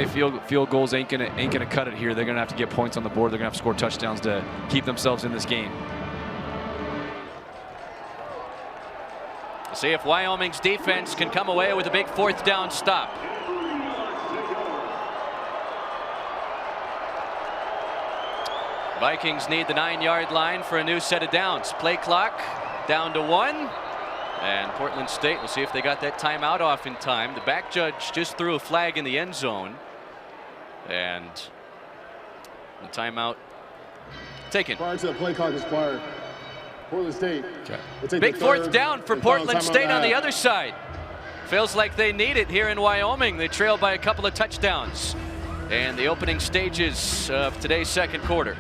Speaker 2: field goals ain't gonna cut it here. They're gonna have to get points on the board. They're gonna have to score touchdowns to keep themselves in this game.
Speaker 1: See if Wyoming's defense can come away with a big 4th down stop. Vikings need the 9-yard line for a new set of downs. Play clock down to 1. And Portland State, we'll see if they got that timeout off in time. The back judge just threw a flag in the end zone. And the timeout taken.
Speaker 4: Prior to the play clock expired, Portland State.
Speaker 1: Okay. Big 4th down for Portland State on the other side. feels like they need it here in Wyoming. They trail by a couple of touchdowns in the opening stages of today's second quarter.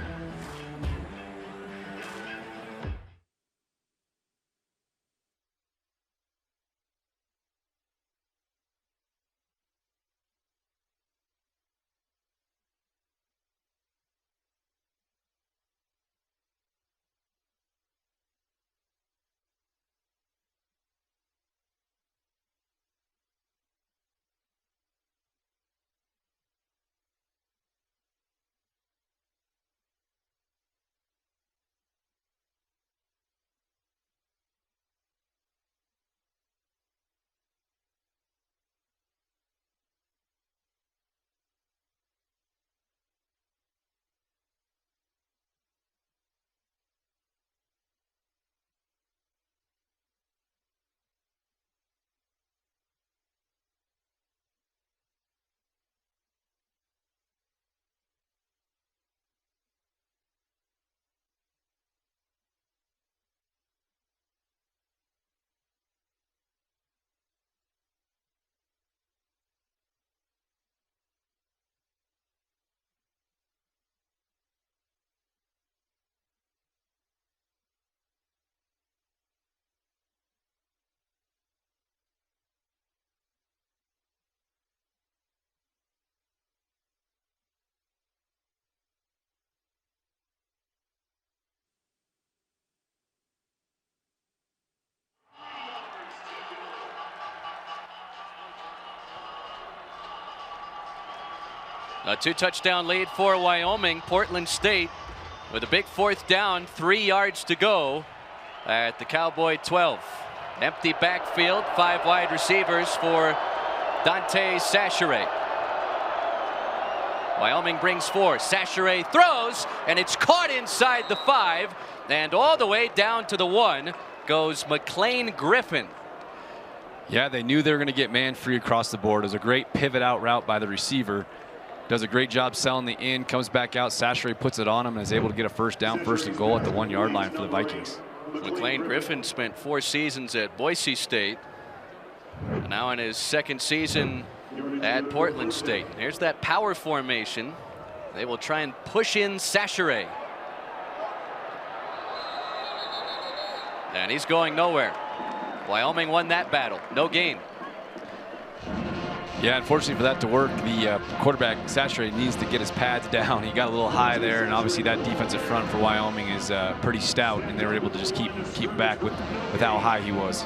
Speaker 1: A 2-touchdown lead for Wyoming. Portland State with a big 4th down, 3 yards to go at the Cowboy 12. Empty backfield, 5 wide receivers for Dante Sacheret. Wyoming brings 4. Sacheret throws, and it's caught inside the 5, and all the way down to the 1 goes McLean Griffin.
Speaker 2: Yeah, they knew they were going to get man free across the board. It was a great pivot out route by the receiver. Does a great job selling the in, comes back out. Sacheret puts it on him and is able to get a 1st down, 1st and goal at the 1-yard line for the Vikings.
Speaker 1: McLean Griffin spent 4 seasons at Boise State. Now in his 2nd season at Portland State. Here's that power formation. They will try and push in Sacheret. And he's going nowhere. Wyoming won that battle. No gain.
Speaker 2: Yeah, unfortunately for that to work, the quarterback, Sacheret, needs to get his pads down. He got a little high there, and obviously that defensive front for Wyoming is pretty stout, and they were able to just keep him back with how high he was.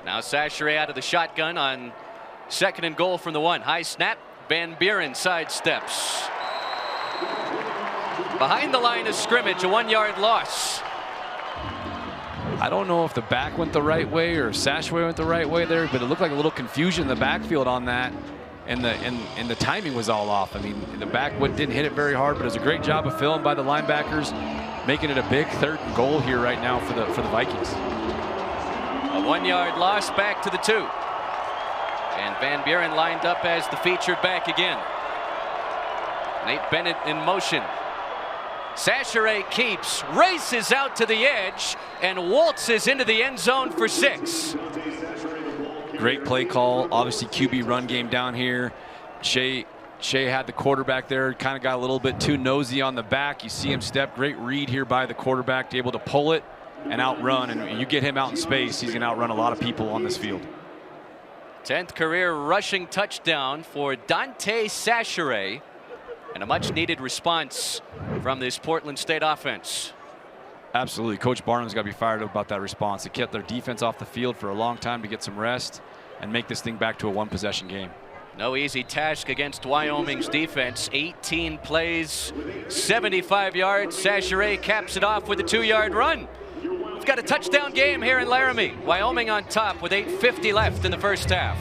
Speaker 1: Now Sacheret out of the shotgun on 2nd and goal from the 1. High snap. Van Buren sidesteps. Behind the line of scrimmage, a 1-yard loss.
Speaker 2: I don't know if the back went the right way or Sacheret went the right way there, but it looked like a little confusion in the backfield on that, and the timing was all off. I mean, the back didn't hit it very hard, but it was a great job of filling by the linebackers, making it a big 3rd and goal here right now for the Vikings.
Speaker 1: A 1-yard loss back to the 2. And Van Buren lined up as the featured back again. Nate Bennett in motion. Sacheret keeps, races out to the edge, and waltzes into the end zone for 6.
Speaker 2: Great play call. Obviously, QB run game down here. Shea had the quarterback there, kind of got a little bit too nosy on the back. You see him step. Great read here by the quarterback to able to pull it and outrun. And you get him out in space, he's going to outrun a lot of people on this field.
Speaker 1: 10th career rushing touchdown for Dante Sacheret. And a much-needed response from this Portland State offense.
Speaker 2: Absolutely. Coach Barnum's got to be fired up about that response. They kept their defense off the field for a long time to get some rest and make this thing back to a 1-possession game.
Speaker 1: No easy task against Wyoming's defense. 18 plays, 75 yards. Sacheret caps it off with a 2-yard run. We've got a touchdown game here in Laramie. Wyoming on top with 8:50 left in the 1st half.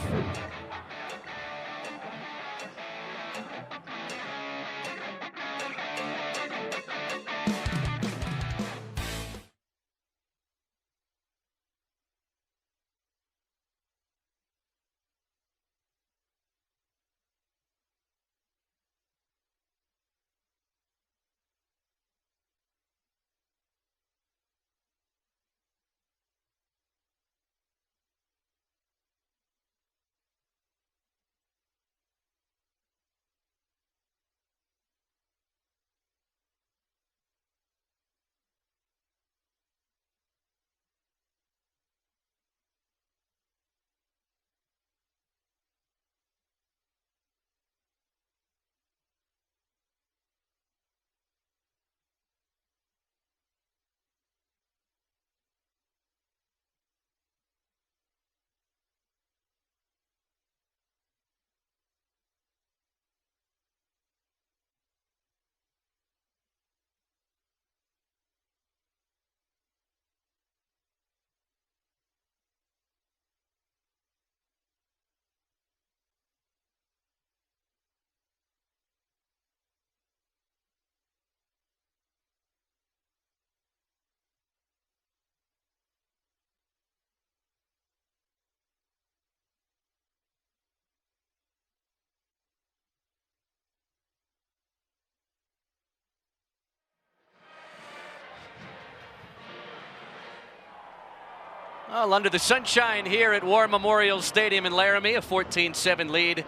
Speaker 1: Well, under the sunshine here at War Memorial Stadium in Laramie, a 14-7 lead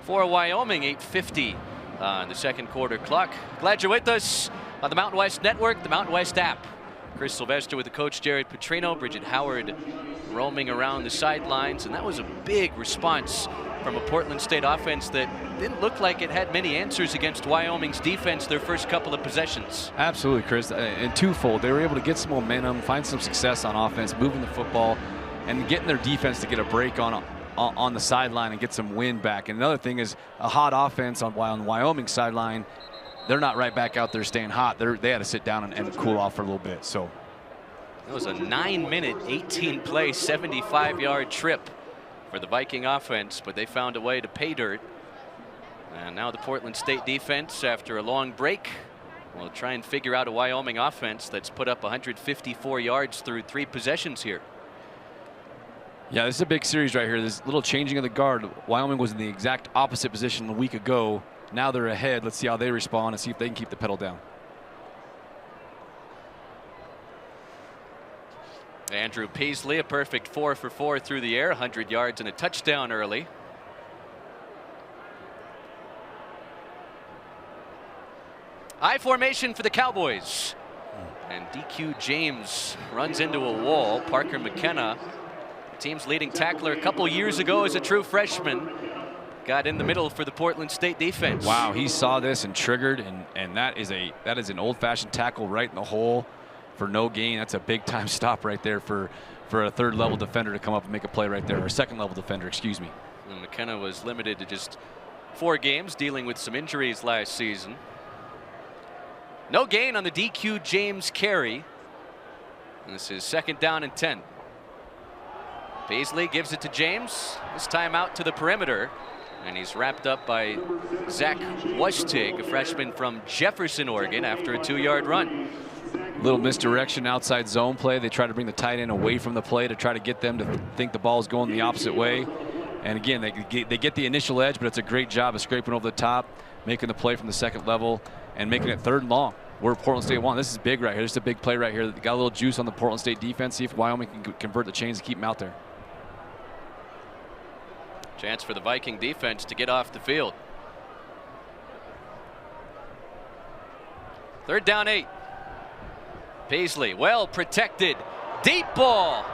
Speaker 1: for Wyoming, 8:50 on the second quarter clock. Glad you're with us on the Mountain West Network, the Mountain West app. Chris Sylvester with the coach Jared Petrino, Bridget Howard roaming around the sidelines, and that was a big response from a Portland State offense that didn't look like it had many answers against Wyoming's defense their first couple of possessions.
Speaker 2: Absolutely, Chris, and twofold. They were able to get some momentum, find some success on offense, moving the football, and getting their defense to get a break on the sideline and get some wind back. And another thing is a hot offense on Wyoming sideline. They're not right back out there staying hot. They had to sit down and cool off for a little bit. So
Speaker 1: it was a 9-minute, 18-play, 75-yard trip for the Viking offense, but they found a way to pay dirt. And now the Portland State defense, after a long break, will try and figure out a Wyoming offense that's put up 154 yards through 3 possessions here.
Speaker 2: Yeah, this is a big series right here. This little changing of the guard. Wyoming was in the exact opposite position a week ago. Now they're ahead. Let's see how they respond and see if they can keep the pedal down.
Speaker 1: Andrew Peasley, a perfect 4 for 4 through the air, 100 yards and a touchdown early. I formation for the Cowboys. And DQ James runs into a wall. Parker McKenna, the team's leading tackler a couple years ago as a true freshman, got in the middle for the Portland State defense.
Speaker 2: Wow, he saw this and triggered, and that is an old-fashioned tackle right in the hole for no gain. That's a big-time stop right there for a third-level defender to come up and make a play right there, or a second-level defender, excuse me.
Speaker 1: And McKenna was limited to just 4 games, dealing with some injuries last season. No gain on the DQ James carry. And this is 2nd down and 10. Beasley gives it to James. This time out to the perimeter. And he's wrapped up by Zach Wustig, a freshman from Jefferson, Oregon, after a 2-yard run.
Speaker 2: Little misdirection, outside zone play. They try to bring the tight end away from the play to try to get them to think the ball is going the opposite way. And again, they get the initial edge, but it's a great job of scraping over the top, making the play from the second level, and making it 3rd and long. Where Portland State won. This is big right here. This is a big play right here. They got a little juice on the Portland State defense. See if Wyoming can convert the chains and keep them out there.
Speaker 1: Chance for the Viking defense to get off the field. 3rd down 8. Paisley, well protected. Deep ball.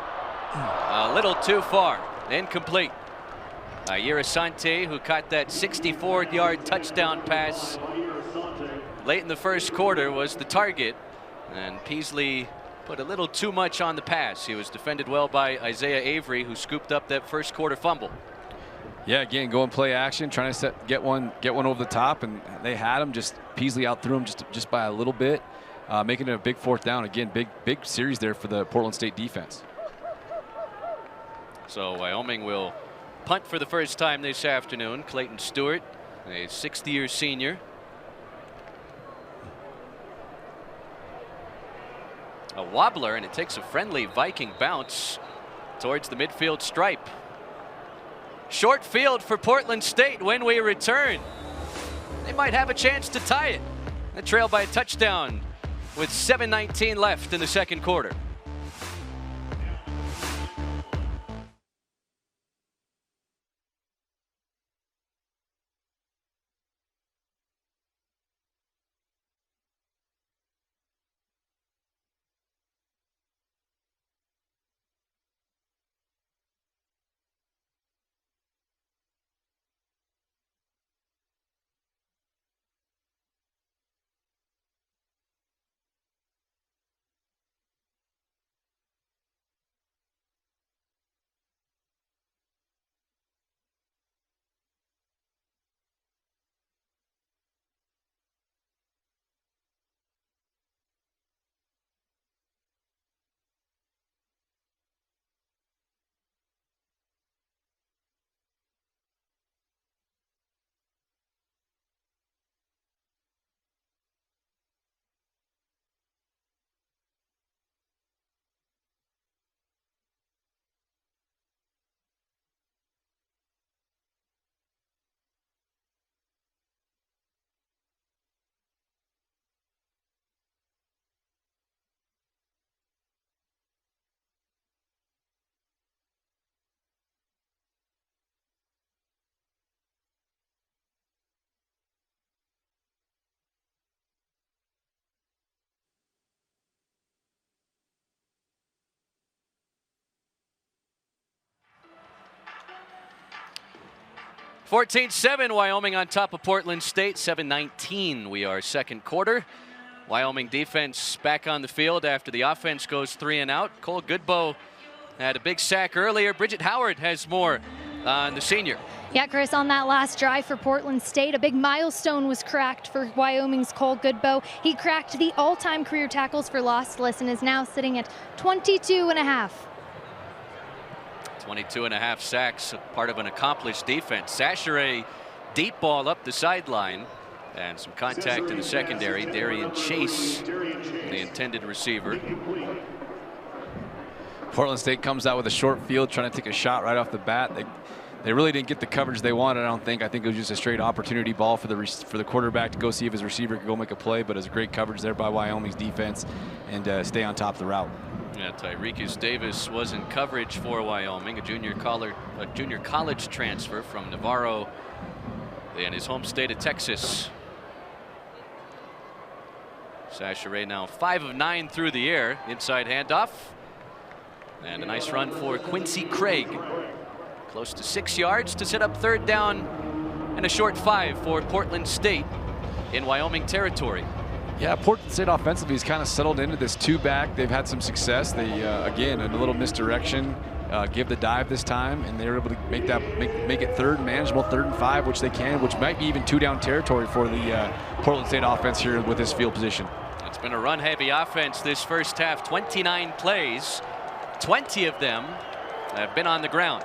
Speaker 1: A little too far. Incomplete. Asante, who caught that 64-yard touchdown pass late in the first quarter, was the target. And Peasley put a little too much on the pass. He was defended well by Isaiah Avery, who scooped up that first quarter fumble.
Speaker 2: Yeah, again, go and play action, trying to get one over the top, and they had him. Just Peasley outthrew him just by a little bit, making it a big 4th down. Again, big series there for the Portland State defense.
Speaker 1: So Wyoming will punt for the first time this afternoon. Clayton Stewart, a 6th-year senior. A wobbler, and it takes a friendly Viking bounce towards the midfield stripe. Short field for Portland State when we return. They might have a chance to tie it. They trail by a touchdown with 7:19 left in the second quarter. 14-7, Wyoming on top of Portland State. 7:19, we are second quarter. Wyoming defense back on the field after the offense goes 3 and out. Cole Goodbow had a big sack earlier. Bridget Howard has more on the senior.
Speaker 3: Yeah, Chris, on that last drive for Portland State, a big milestone was cracked for Wyoming's Cole Goodbow. He cracked the all-time career tackles for loss list and is now sitting at 22.5.
Speaker 1: 22.5 sacks, part of an accomplished defense. Sachere, deep ball up the sideline, and some contact in the secondary. Darian Chase, the intended receiver.
Speaker 2: Portland State comes out with a short field, trying to take a shot right off the bat. They really didn't get the coverage they wanted, I don't think. I think it was just a straight opportunity ball for the quarterback to go see if his receiver could go make a play, but it was a great coverage there by Wyoming's defense and stay on top of the route.
Speaker 1: Yeah, Tyrekus Davis was in coverage for Wyoming, a junior college transfer from Navarro in his home state of Texas. Sachere now 5 of 9 through the air. Inside handoff. And a nice run for Quincy Craig. Close to 6 yards to set up third down and a short 5 for Portland State in Wyoming territory.
Speaker 2: Yeah, Portland State offensively has kind of settled into this 2-back. They've had some success. They, again, a little misdirection, give the dive this time, and they were able to make it manageable 3rd and 5, which they can, which might be even 2-down territory for the Portland State offense here with this field position.
Speaker 1: It's been a run-heavy offense this first half. 29 plays, 20 of them have been on the ground.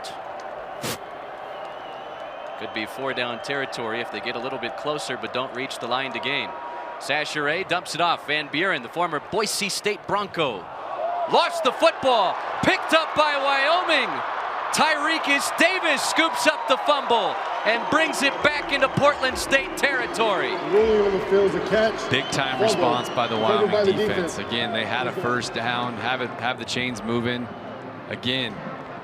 Speaker 1: Could be 4-down territory if they get a little bit closer but don't reach the line to gain. Sachere dumps it off. Van Buren, the former Boise State Bronco, lost the football. Picked up by Wyoming. Tyrekus Davis scoops up the fumble and brings it back into Portland State territory.
Speaker 4: Rolling on the field is a catch.
Speaker 2: Big time response by the Wyoming defense. Again, they had a first down, have the chains moving. Again,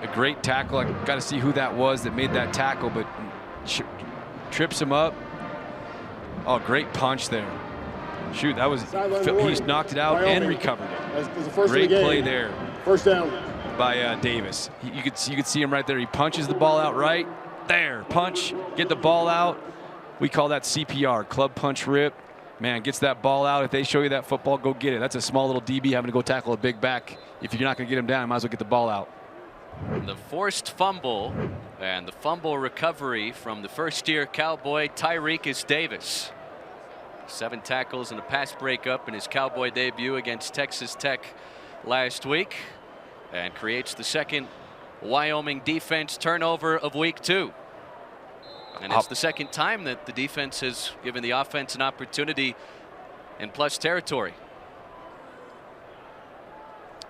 Speaker 2: a great tackle. I got to see who that was that made that tackle, but trips him up. Oh, great punch there. Shoot, that was, he's knocked it out Wyoming and recovered it. Great play there.
Speaker 4: First down
Speaker 2: by Davis. You could see him right there. He punches the ball out right there. Punch, get the ball out. We call that CPR, club punch rip. Man, gets that ball out. If they show you that football, go get it. That's a small little DB having to go tackle a big back. If you're not going to get him down, you might as well get the ball out.
Speaker 1: The forced fumble and the fumble recovery from the first-year Cowboy Tyrekus Davis. 7 tackles and a pass breakup in his Cowboy debut against Texas Tech last week, and creates the second Wyoming defense turnover of week 2. And it's the second time that the defense has given the offense an opportunity in plus territory.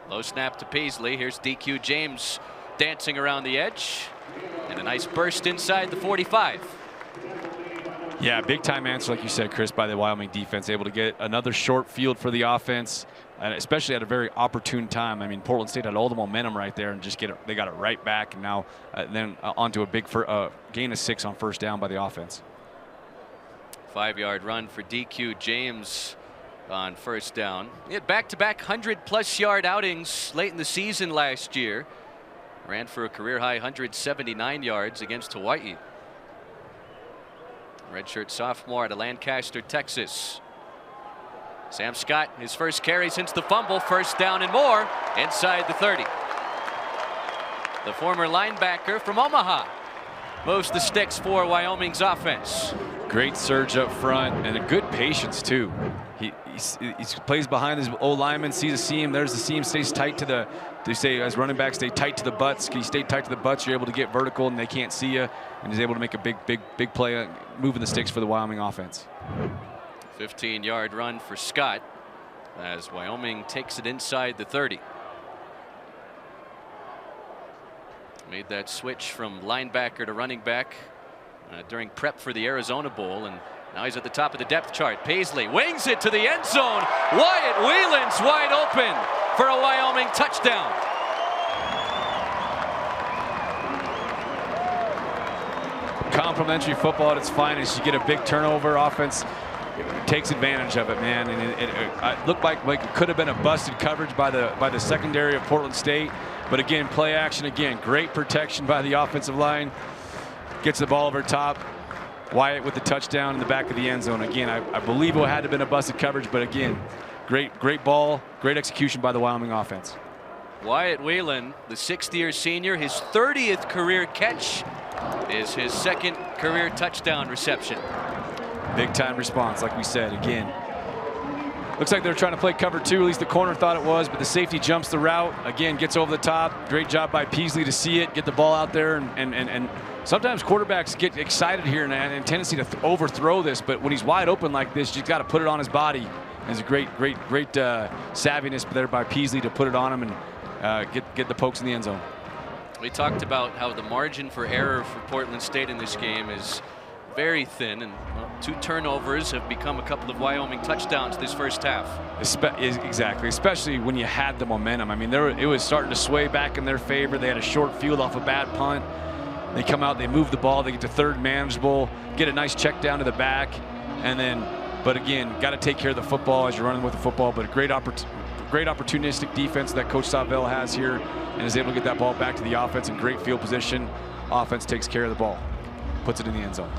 Speaker 1: Low snap to Peasley. Here's DQ James dancing around the edge, and a nice burst inside the 45.
Speaker 2: Yeah, big time answer, like you said, Chris, by the Wyoming defense, able to get another short field for the offense, and especially at a very opportune time. I mean, Portland State had all the momentum right there, and just they got it right back, and now then onto a big gain of 6 on first down by the offense.
Speaker 1: 5-yard run for DQ James on first down. He had back-to-back 100-plus yard outings late in the season last year. Ran for a career-high 179 yards against Hawaii. Redshirt sophomore out of Lancaster, Texas. Sam Scott, his first carry since the fumble, first down and more inside the 30. The former linebacker from Omaha moves the sticks for Wyoming's offense.
Speaker 2: Great surge up front and a good patience too. He plays behind his old lineman, sees a seam. There's the seam, stays tight to the. They say as running back, stay tight to the butts. Can you stay tight to the butts? You're able to get vertical, and they can't see you. And he's able to make a big play, moving the sticks for the Wyoming offense.
Speaker 1: 15-yard run for Scott as Wyoming takes it inside the 30. Made that switch from linebacker to running back during prep for the Arizona Bowl, and now he's at the top of the depth chart. Paisley wings it to the end zone. Wyatt Whelan's wide open for a Wyoming touchdown.
Speaker 2: Complimentary football at its finest. You get a big turnover, offense takes advantage of it, man. And it looked like it could have been a busted coverage by the secondary of Portland State. But again, play action again. Great protection by the offensive line. gets the ball over top. Wyatt with the touchdown in the back of the end zone. Again, I believe it had to have been a busted coverage, but again, great ball, great execution by the Wyoming offense.
Speaker 1: Wyatt Whelan, the 6th-year senior, his 30th career catch is his 2nd career touchdown reception.
Speaker 2: Big time response, like we said. Again, looks like they're trying to play cover 2. At least the corner thought it was, but the safety jumps the route. Again, gets over the top. Great job by Peasley to see it, get the ball out there, and sometimes quarterbacks get excited here and tendency to overthrow this, but when he's wide open like this, you've got to put it on his body. And it's a great savviness there by Peasley to put it on him and get the pokes in the end zone.
Speaker 1: We talked about how the margin for error for Portland State in this game is very thin, and 2 turnovers have become a couple of Wyoming touchdowns this first half.
Speaker 2: Exactly, especially when you had the momentum. I mean, it was starting to sway back in their favor. They had a short field off a bad punt. They come out, they move the ball, they get to 3rd manageable, get a nice check down to the back, and then, but again, got to take care of the football as you're running with the football. But a great opportunistic defense that Coach Savell has here, and is able to get that ball back to the offense in great field position. Offense takes care of the ball, puts it in the end zone.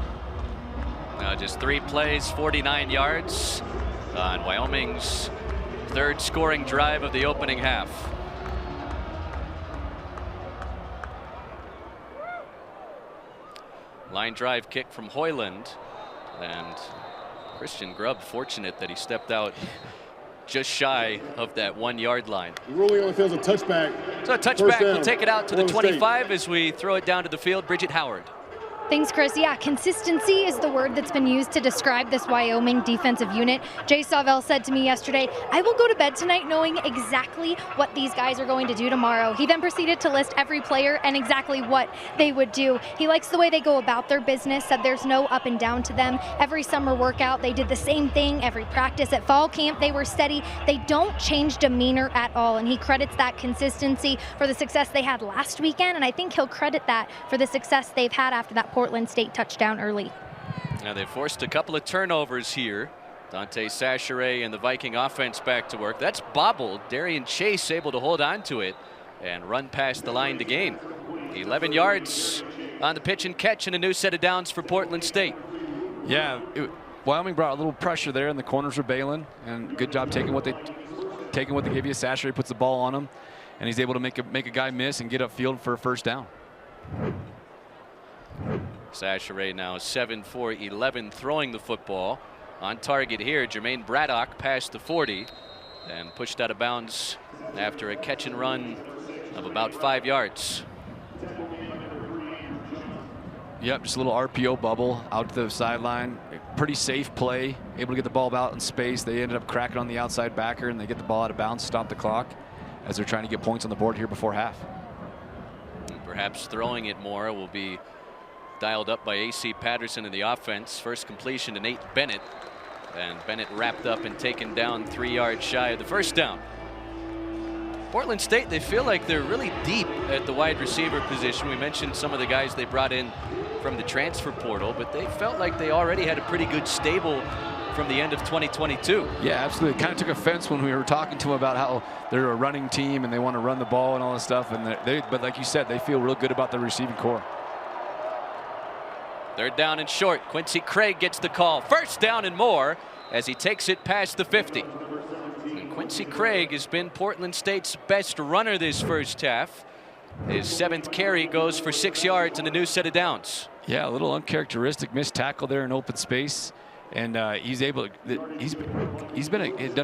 Speaker 1: Now just 3 plays, 49 yards on Wyoming's 3rd scoring drive of the opening half. Line drive kick from Hoyland, and Christian Grubb fortunate that he stepped out just shy of that 1-yard line.
Speaker 4: Ruling on the field is a touchback.
Speaker 1: So a touchback will take it out to the 25 as we throw it down to the field. Bridget Howard.
Speaker 3: Thanks, Chris. Yeah, consistency is the word that's been used to describe this Wyoming defensive unit. Jay Savell said to me yesterday, I will go to bed tonight knowing exactly what these guys are going to do tomorrow. He then proceeded to list every player and exactly what they would do. He likes the way they go about their business, said there's no up and down to them. Every summer workout, they did the same thing. Every practice at fall camp, they were steady. They don't change demeanor at all, and he credits that consistency for the success they had last weekend, and I think he'll credit that for the success they've had after that Portland State touchdown early.
Speaker 1: Now they forced a couple of turnovers here. Dante Sacheray and the Viking offense back to work. That's bobbled. Darian Chase able to hold on to it and run past the line to gain. 11 yards on the pitch and catch, and a new set of downs for Portland State.
Speaker 2: Yeah, Wyoming brought a little pressure there, and the corners were bailing, and good job taking what they give you. Sacheray puts the ball on him, and he's able to make a guy miss and get upfield for a 1st down.
Speaker 1: Sacheray now 7 for 11 throwing the football. On target here, Jermaine Braddock past the 40 and pushed out of bounds after a catch and run of about 5 yards.
Speaker 2: Yep, just a little RPO bubble out to the sideline. Pretty safe play, able to get the ball out in space. They ended up cracking on the outside backer, and they get the ball out of bounds, stop the clock as they're trying to get points on the board here before half.
Speaker 1: And perhaps throwing it more will be dialed up by A.C. Patterson in the offense. First completion to Nate Bennett, and Bennett wrapped up and taken down 3 yards shy of the 1st down. Portland State, they feel like they're really deep at the wide receiver position. We mentioned some of the guys they brought in from the transfer portal, but they felt like they already had a pretty good stable from the end of 2022.
Speaker 2: Yeah, absolutely. Kind of took offense when we were talking to them about how they're a running team and they want to run the ball and all this stuff. And but like you said, they feel real good about the receiving core.
Speaker 1: 3rd down and short. Quincy Craig gets the call. 1st down and more as he takes it past the 50. And Quincy Craig has been Portland State's best runner this first half. His 7th carry goes for 6 yards and a new set of downs.
Speaker 2: Yeah, a little uncharacteristic missed tackle there in open space, and he's able to.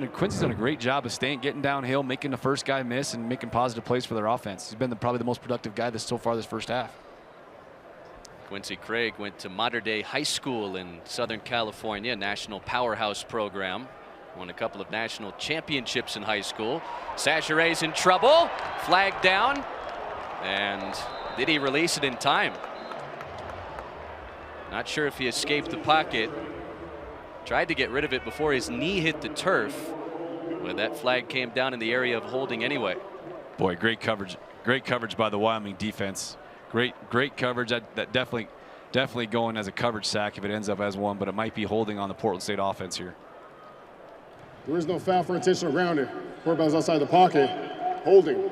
Speaker 2: Quincy's done a great job of getting downhill, making the first guy miss, and making positive plays for their offense. He's been probably the most productive guy so far this first half.
Speaker 1: Quincy Craig went to Mater Dei High School in Southern California, national powerhouse program. Won a couple of national championships in high school. Sacharay's in trouble. Flag down. And did he release it in time? Not sure if he escaped the pocket. Tried to get rid of it before his knee hit the turf. But that flag came down in the area of holding anyway.
Speaker 2: Boy, great coverage. Great coverage by the Wyoming defense. Great coverage. That definitely going as a coverage sack if it ends up as one, but it might be holding on the Portland State offense here.
Speaker 4: There is no foul for intentional grounding. Quarterback's outside the pocket. Holding.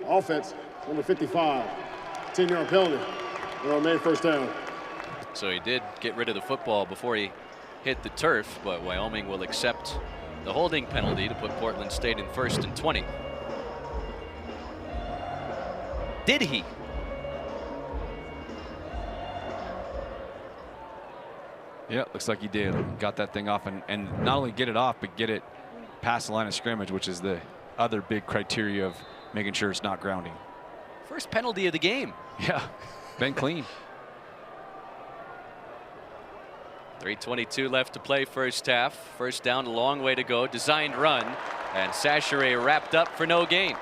Speaker 4: Offense, number 55. 10-yard penalty. They're on main 1st down.
Speaker 1: So he did get rid of the football before he hit the turf, but Wyoming will accept the holding penalty to put Portland State in 1st and 20. Did he?
Speaker 2: Yeah, looks like he did. Got that thing off, and not only get it off, but get it past the line of scrimmage, which is the other big criteria of making sure it's not grounding.
Speaker 1: First penalty of the game.
Speaker 2: Yeah, been clean.
Speaker 1: 3:22 left to play first half. First down, a long way to go. Designed run, and Sachere wrapped up for no gain.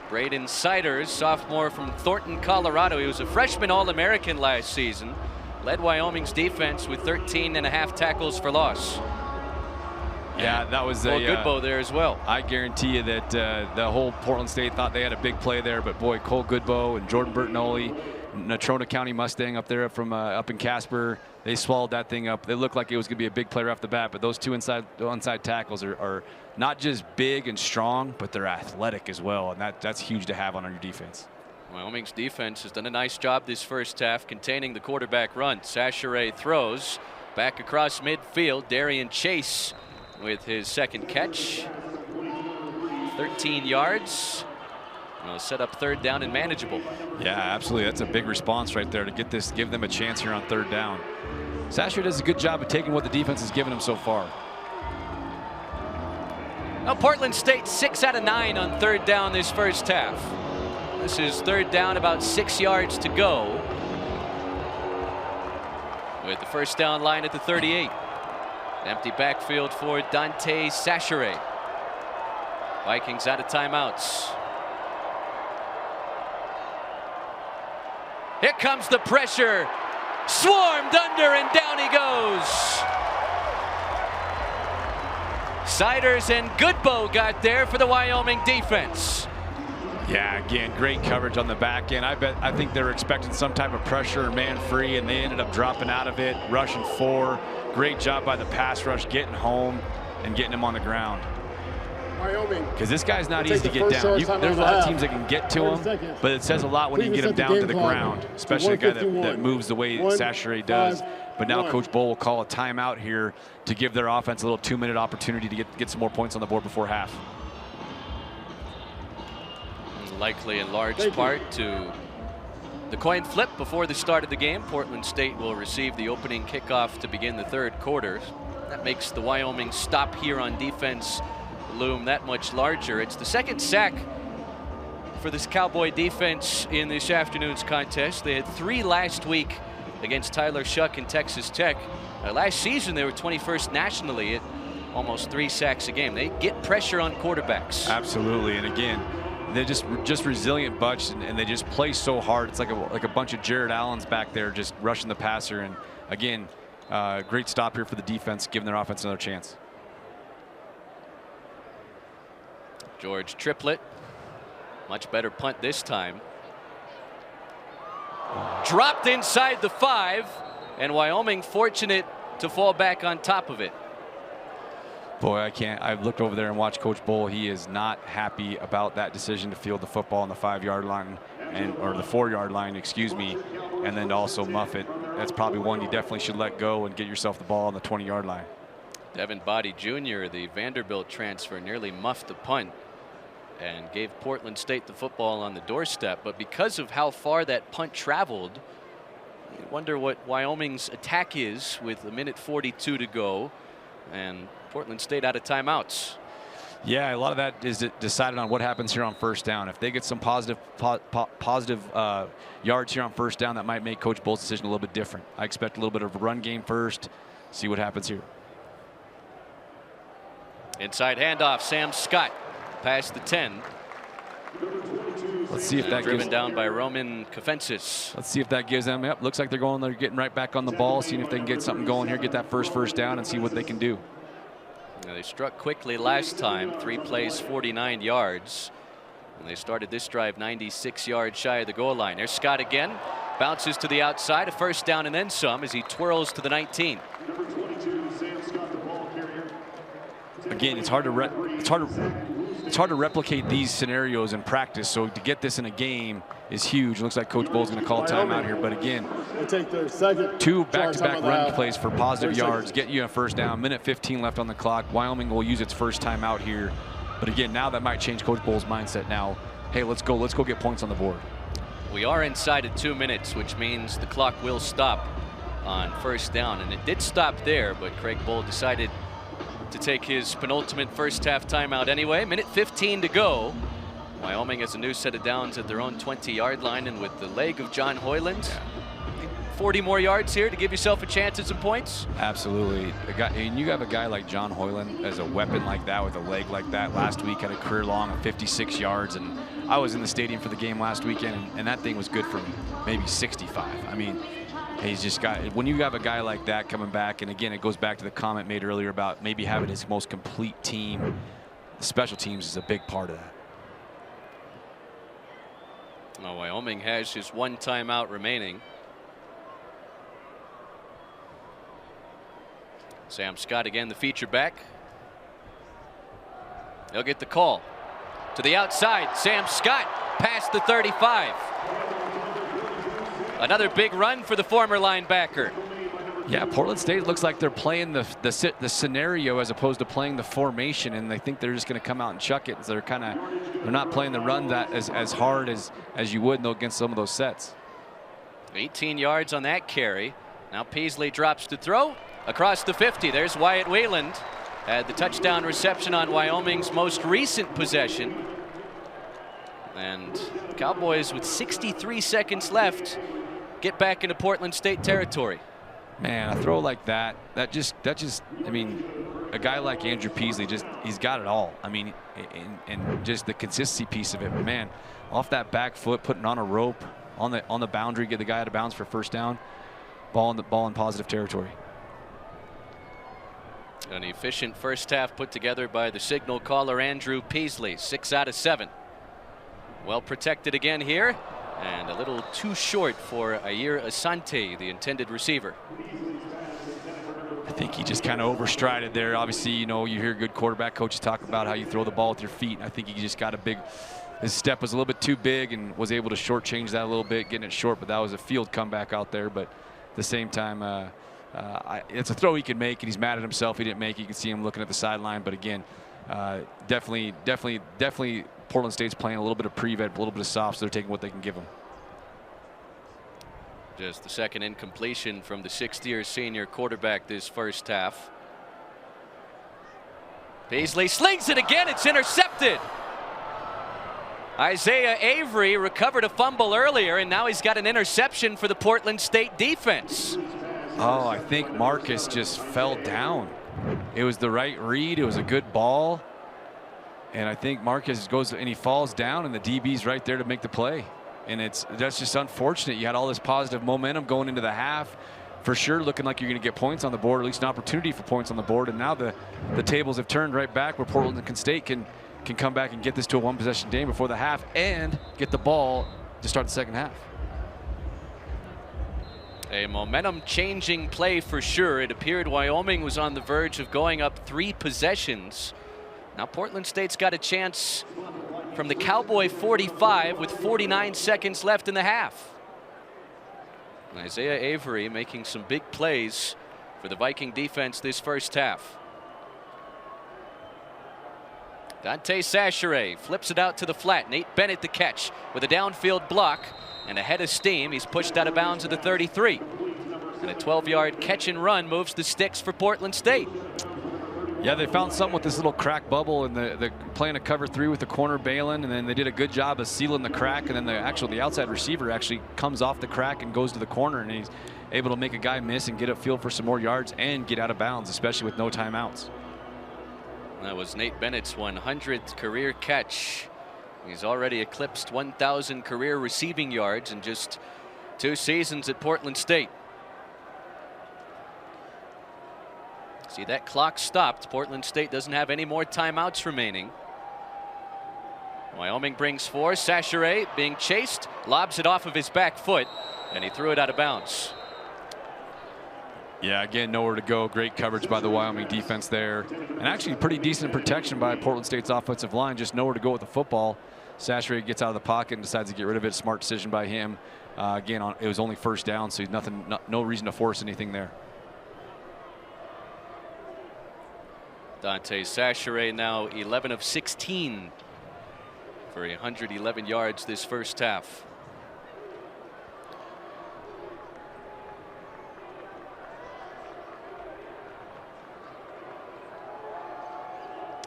Speaker 1: Braden Siders, sophomore from Thornton, Colorado. He was a freshman All-American last season. Led Wyoming's defense with 13.5 tackles for loss.
Speaker 2: Yeah, that was a
Speaker 1: Goodbow there as well.
Speaker 2: I guarantee you that the whole Portland State thought they had a big play there, but boy, Cole Goodbow and Jordan Bertinoli, Natrona County Mustang up there from up in Casper, they swallowed that thing up. They looked like it was going to be a big play right off the bat, but those two onside tackles are not just big and strong, but they're athletic as well, and that's huge to have on your defense.
Speaker 1: Wyoming's defense has done a nice job this first half containing the quarterback run. Sachere throws back across midfield. Darian Chase with his second catch. 13 yards. Will set up 3rd down and manageable.
Speaker 2: Yeah, absolutely. That's a big response right there to get this, give them a chance here on 3rd down. Sachere does a good job of taking what the defense has given him so far.
Speaker 1: Now Portland State 6 out of 9 on 3rd down this first half. This is 3rd down, about 6 yards to go. With the first down line at the 38. Empty backfield for Dante Sachere. Vikings out of timeouts. Here comes the pressure. Swarmed under and down he goes. Siders and Goodbow got there for the Wyoming defense.
Speaker 2: Yeah, again, great coverage on the back end. I think they were expecting some type of pressure or man free, and they ended up dropping out of it, rushing 4. Great job by the pass rush, getting home and getting him on the ground.
Speaker 4: Wyoming.
Speaker 2: Because this guy's not easy to get down. There's a lot of teams that can get to him, but it says a lot when you get him down to the ground, especially a guy that moves the way Sachere does. But now Coach Bull will call a timeout here to give their offense a little 2-minute opportunity to get some more points on the board before half.
Speaker 1: Likely in large part to the coin flip before the start of the game. Portland State will receive the opening kickoff to begin the 3rd quarter. That makes the Wyoming stop here on defense loom that much larger. It's the 2nd sack for this Cowboy defense in this afternoon's contest. They had 3 last week against Tyler Shuck and Texas Tech. Last season they were 21st nationally at almost 3 sacks a game. They get pressure on quarterbacks.
Speaker 2: Absolutely, and again, they're just resilient bunch, and they just play so hard. It's like a bunch of Jared Allens back there just rushing the passer. And again, great stop here for the defense, giving their offense another chance.
Speaker 1: George Triplett, much better punt this time. Dropped inside the 5, and Wyoming fortunate to fall back on top of it.
Speaker 2: Boy, I've looked over there and watched Coach Bull. He is not happy about that decision to field the football on the 5-yard line, or the 4-yard line, excuse me, and then to also muff it. That's probably one you definitely should let go and get yourself the ball on the 20-yard line.
Speaker 1: Devin Body Jr., the Vanderbilt transfer, nearly muffed the punt and gave Portland State the football on the doorstep. But because of how far that punt traveled, you wonder what Wyoming's attack is with 1:42 to go, and Portland State out of timeouts.
Speaker 2: Yeah, a lot of that is decided on what happens here on 1st down. If they get some positive yards here on 1st down, that might make Coach Bull's decision a little bit different. I expect a little bit of a run game first, see what happens here.
Speaker 1: Inside handoff, Sam Scott past the 10.
Speaker 2: Let's see if that
Speaker 1: driven down by Roman Kafensis.
Speaker 2: Let's see if that gives them. Yep, looks like they're getting right back on the ball, seeing if they can get something going here, get that first down, and see what they can do.
Speaker 1: Now, they struck quickly last time, 3 plays, 49 yards. And they started this drive 96 yards shy of the goal line. There's Scott again, bounces to the outside, a 1st down and then some as he twirls to the 19.
Speaker 2: Again, it's hard to it's hard to replicate these scenarios in practice. So to get this in a game is huge. It looks like Coach Bull's going to call timeout here. But again,
Speaker 4: We'll take their second
Speaker 2: 2 back-to-back run
Speaker 4: half.
Speaker 2: plays for positive
Speaker 4: 30
Speaker 2: yards,
Speaker 4: seconds.
Speaker 2: get you a first down. Minute 15 left on the clock. Wyoming will use its first timeout here. But again, now that might change Coach Bull's mindset now. Hey, let's go get points on the board.
Speaker 1: We are inside of 2 minutes, which means the clock will stop on first down. And it did stop there, but Craig Bull decided to take his penultimate first half timeout anyway. Minute 15 to go. Wyoming has a new set of downs at their own 20-yard line, and with the leg of John Hoyland, 40 more yards here to give yourself a chance at some points.
Speaker 2: Absolutely. And you have a guy like John Hoyland as a weapon like that with a leg like that. Last week had a career long of 56 yards, and I was in the stadium for the game last weekend, and that thing was good for maybe 65. I mean, he's just got, when you have a guy like that coming back, and again, it goes back to the comment made earlier about maybe having his most complete team. Special teams is a big part of that.
Speaker 1: Well, Wyoming has just 1 timeout remaining. Sam Scott again, the feature back. He'll get the call. To the outside, Sam Scott past the 35. Another big run for the former linebacker.
Speaker 2: Yeah, Portland State looks like they're playing the scenario as opposed to playing the formation, and they think they're just going to come out and chuck it. So they're not playing the run that as hard as you would against some of those sets. 18
Speaker 1: yards on that carry. Now Peasley drops to throw across the 50. There's Wyatt Wayland. Had the touchdown reception on Wyoming's most recent possession. And Cowboys with 63 seconds left get back into Portland State territory.
Speaker 2: Man, a throw like that just, I mean, a guy like Andrew Peasley, he's got it all. I mean, and just the consistency piece of it. But man, off that back foot, putting on a rope on the boundary, get the guy out of bounds for first down. Ball in positive territory.
Speaker 1: An efficient first half put together by the signal caller Andrew Peasley. 6 out of 7. Well protected again here, and a little too short for Ayer Asante, the intended receiver.
Speaker 2: I think he just kind of overstrided there. Obviously, you know, you hear good quarterback coaches talk about how you throw the ball with your feet. I think he just got his step was a little bit too big and was able to shortchange that a little bit, getting it short, but that was a field comeback out there. But at the same time, it's a throw he can make, and he's mad at himself he didn't make. You can see him looking at the sideline. But again, definitely Portland State's playing a little bit of prevent, a little bit of soft, so they're taking what they can give them.
Speaker 1: Just the second incompletion from the 6th-year senior quarterback this first half. Peasley slings it again. It's intercepted. Isaiah Avery recovered a fumble earlier, and now he's got an interception for the Portland State defense.
Speaker 2: Oh, I think Marcus just fell down. It was the right read. It was a good ball. And I think Marcus goes and he falls down, and the DB's right there to make the play. And that's just unfortunate. You had all this positive momentum going into the half, for sure looking like you're going to get points on the board, at least an opportunity for points on the board. And now the tables have turned right back, where Portland State can come back and get this to a 1-possession game before the half and get the ball to start the second half.
Speaker 1: A momentum-changing play for sure. It appeared Wyoming was on the verge of going up 3 possessions. Now Portland State's got a chance from the Cowboy 45 with 49 seconds left in the half. Isaiah Avery making some big plays for the Viking defense this first half. Dante Sacheret flips it out to the flat. Nate Bennett the catch with a downfield block, and ahead of steam, he's pushed out of bounds at the 33. And a 12-yard catch and run moves the sticks for Portland State.
Speaker 2: Yeah, they found something with this little crack bubble, and they're playing a cover 3 with the corner Balin, and then they did a good job of sealing the crack, and then the outside receiver actually comes off the crack and goes to the corner, and he's able to make a guy miss and get upfield for some more yards and get out of bounds, especially with no timeouts.
Speaker 1: That was Nate Bennett's 100th career catch. He's already eclipsed 1,000 career receiving yards in just 2 seasons at Portland State. See, that clock stopped. Portland State doesn't have any more timeouts remaining. Wyoming brings 4. Sacheret being chased, lobs it off of his back foot, and he threw it out of bounds.
Speaker 2: Yeah, again, nowhere to go. Great coverage by the Wyoming defense there. And actually pretty decent protection by Portland State's offensive line. Just nowhere to go with the football. Sashere gets out of the pocket and decides to get rid of it. Smart decision by him. Again, it was only first down, so no reason to force anything there.
Speaker 1: Dante Sashere now 11 of 16 for 111 yards this first half.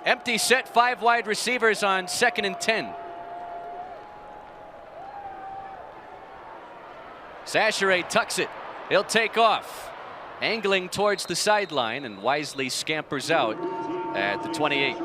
Speaker 1: Empty set, 5 wide receivers on 2nd and 10. Sashere tucks it. He'll take off. Angling towards the sideline and wisely scampers out at the 28.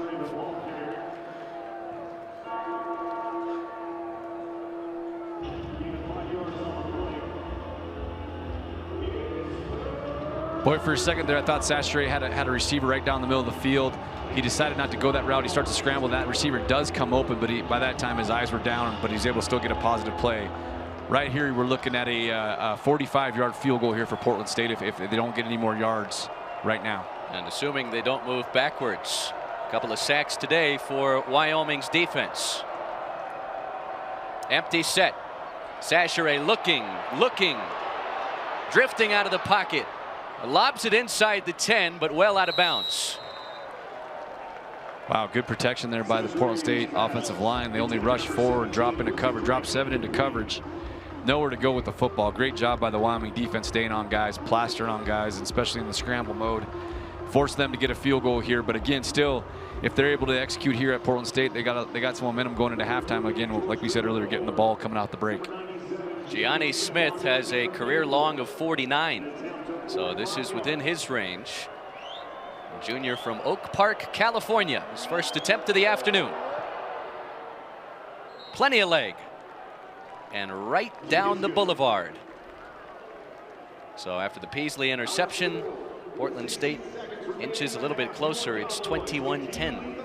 Speaker 2: Boy, for a second there, I thought Sashere had a receiver right down the middle of the field. He decided not to go that route. He starts to scramble. That receiver does come open, but by that time his eyes were down, but he's able to still get a positive play. Right here, we're looking at a 45-yard field goal here for Portland State if they don't get any more yards right now.
Speaker 1: And assuming they don't move backwards. A couple of sacks today for Wyoming's defense. Empty set. Sashere looking, drifting out of the pocket. Lobs it inside the 10, but well out of bounds.
Speaker 2: Wow, good protection there by the Portland State offensive line. They only rush 4 and drop into cover, drop 7 into coverage. Nowhere to go with the football. Great job by the Wyoming defense staying on guys, plastering on guys, especially in the scramble mode. Force them to get a field goal here, but again, still, if they're able to execute here at Portland State, they got some momentum going into halftime. Again, like we said earlier, getting the ball coming out the break.
Speaker 1: Gianni Smith has a career long of 49, so this is within his range. Junior from Oak Park, California. His first attempt of the afternoon. Plenty of leg. And right down the boulevard. So after the Peasley interception, Portland State inches a little bit closer. It's 21-10.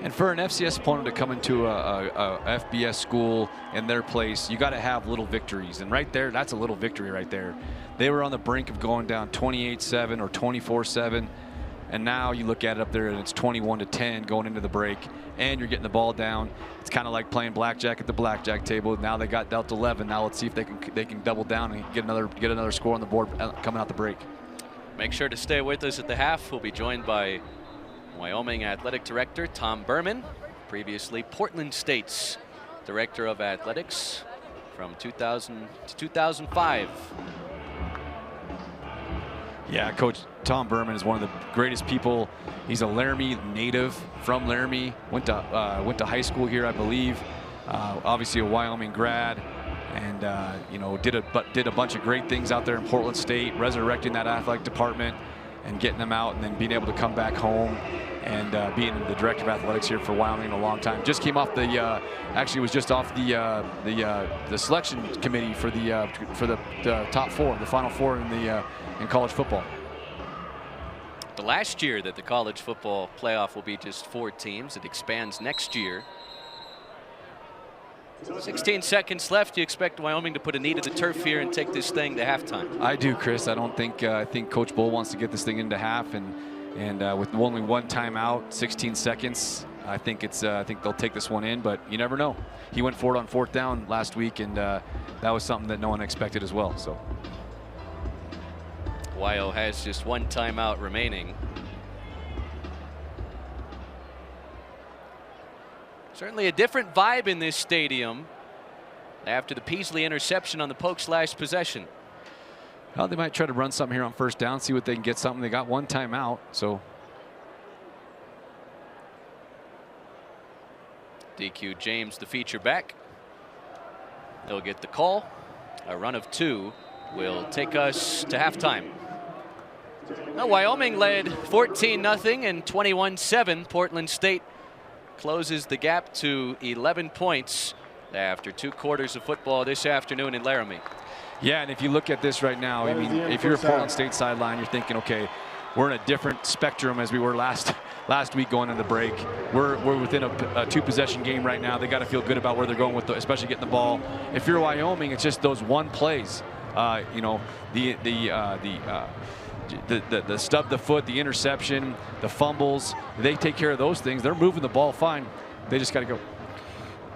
Speaker 2: And for an FCS opponent to come into a FBS school in their place, you got to have little victories. And right there, that's a little victory right there. They were on the brink of going down 28-7 or 24-7. And now you look at it up there and it's 21-10 going into the break, and you're getting the ball down. It's kind of like playing blackjack at the blackjack table. Now they got dealt 11. Now let's see if they can double down and get another score on the board coming out the break.
Speaker 1: Make sure to stay with us at the half. We'll be joined by Wyoming Athletic Director Tom Berman, previously Portland State's Director of Athletics from 2000 to 2005.
Speaker 2: Yeah, Coach Tom Berman is one of the greatest people. He's a Laramie native from Laramie. Went to high school here, I believe. Obviously a Wyoming grad, and you know, did a bunch of great things out there in Portland State, resurrecting that athletic department and getting them out, and then being able to come back home and being the director of athletics here for Wyoming in a long time. Just came off the actually was just off the selection committee for the top 4, the Final 4 in college football.
Speaker 1: The last year that the college football playoff will be just 4 teams. It expands next year. 16 seconds left. You expect Wyoming to put a knee to the turf here and take this thing to halftime?
Speaker 2: I do, Chris. I think Coach Bull wants to get this thing into half, and with only 1 timeout, 16 seconds, I think they'll take this one in, but you never know. He went for it on 4th down last week, and that was something that no one expected as well. So
Speaker 1: Wyo has just 1 timeout remaining. Certainly a different vibe in this stadium after the Peasley interception on the Pokes last possession.
Speaker 2: Well, they might try to run something here on 1st down, see what they can get something. They got 1 timeout, so.
Speaker 1: DQ James, the feature back. They'll get the call. A run of 2 will take us to halftime. Now, Wyoming led 14-0 and 21-7. Portland State closes the gap to 11 points after 2 quarters of football this afternoon in Laramie.
Speaker 2: Yeah, and if you look at this right now, I mean, if you're a Portland State sideline, you're thinking, okay, we're in a different spectrum as we were last week going into the break. We're within a 2-possession game right now. They got to feel good about where they're going with, especially getting the ball. If you're Wyoming, it's just those 1 plays. You know, the stub the foot, the interception, the fumbles, they take care of those things. They're moving the ball fine. They just got to go.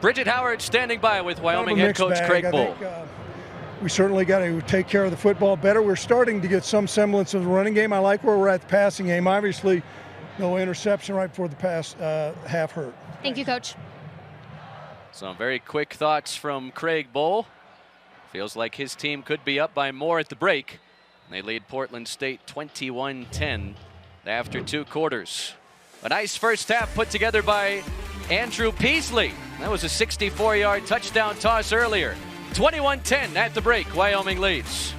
Speaker 1: Bridget Howard standing by with Wyoming head coach Craig Bull.
Speaker 5: We certainly got to take care of the football better. We're starting to get some semblance of the running game. I like where we're at the passing game. Obviously, no interception right before the pass half hurt.
Speaker 3: Thank you, Coach.
Speaker 1: Some very quick thoughts from Craig Bull. Feels like his team could be up by more at the break. They lead Portland State 21-10 after 2 quarters. A nice first half put together by Andrew Peasley. That was a 64-yard touchdown toss earlier. 21-10 at the break. Wyoming leads.